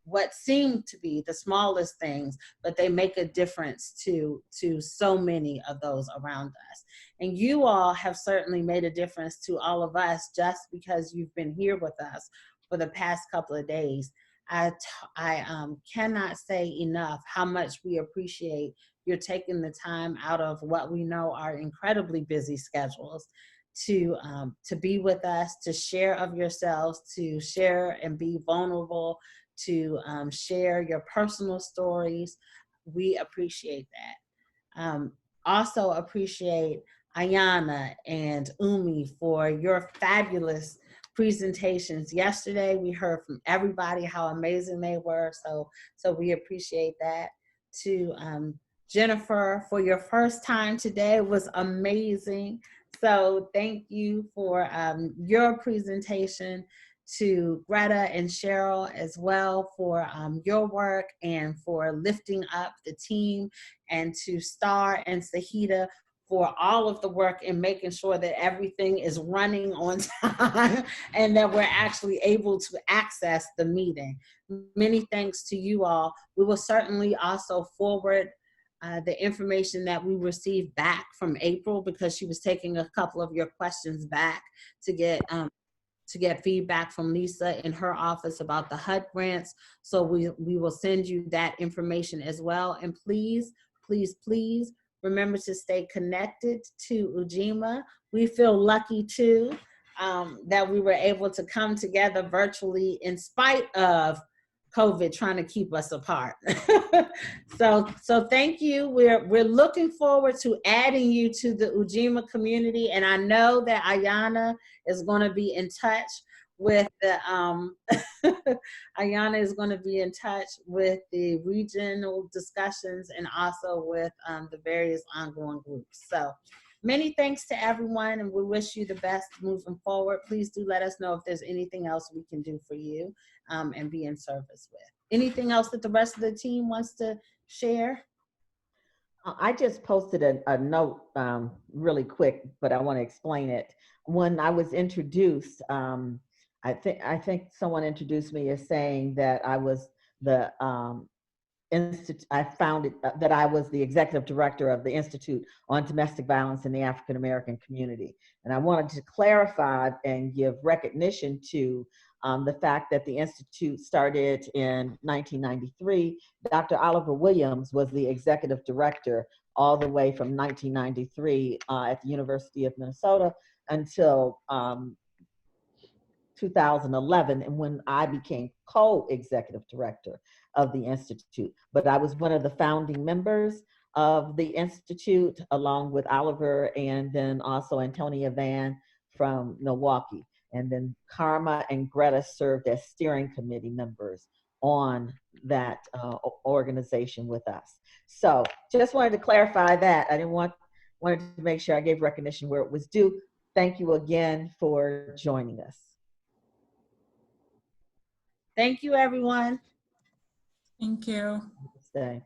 what seem to be the smallest things, but they make a difference to so many of those around us. And you all have certainly made a difference to all of us just because you've been here with us for the past couple of days. I cannot say enough how much we appreciate you're taking the time out of what we know are incredibly busy schedules to be with us, to share of yourselves, to share and be vulnerable, to share your personal stories. We appreciate that. Also appreciate Ayana and Umi for your fabulous presentations. Yesterday, we heard from everybody how amazing they were, so we appreciate that. To Jennifer, for your first time today, was amazing. So thank you for your presentation. To Greta and Cheryl as well for your work and for lifting up the team, and to Star and Sahita for all of the work in making sure that everything is running on time and that we're actually able to access the meeting. Many thanks to you all. We will certainly also forward the information that we received back from April, because she was taking a couple of your questions back to get feedback from Lisa in her office about the HUD grants. So we will send you that information as well. And please, please, please remember to stay connected to Ujima. We feel lucky too that we were able to come together virtually in spite of COVID trying to keep us apart. So thank you. We're looking forward to adding you to the Ujima community, and I know that Ayana is going to be in touch with the Ayana is going to be in touch with the regional discussions and also with the various ongoing groups. So many thanks to everyone, and we wish you the best moving forward. Please do let us know if there's anything else we can do for you and be in service with. Anything else that the rest of the team wants to share? I just posted a note really quick, but I want to explain it. When I was introduced, I think someone introduced me as saying that I was the I founded that I was the executive director of the Institute on Domestic Violence in the African American Community, and I wanted to clarify and give recognition to the fact that the Institute started in 1993. Dr. Oliver Williams was the executive director all the way from 1993 at the University of Minnesota until 2011, and when I became co-executive director of the Institute. But I was one of the founding members of the Institute, along with Oliver and then also Antonia Van from Milwaukee. And then Karma and Greta served as steering committee members on that organization with us. So just wanted to clarify that. I wanted to make sure I gave recognition where it was due. Thank you again for joining us. Thank you, everyone. Thank you. Stay.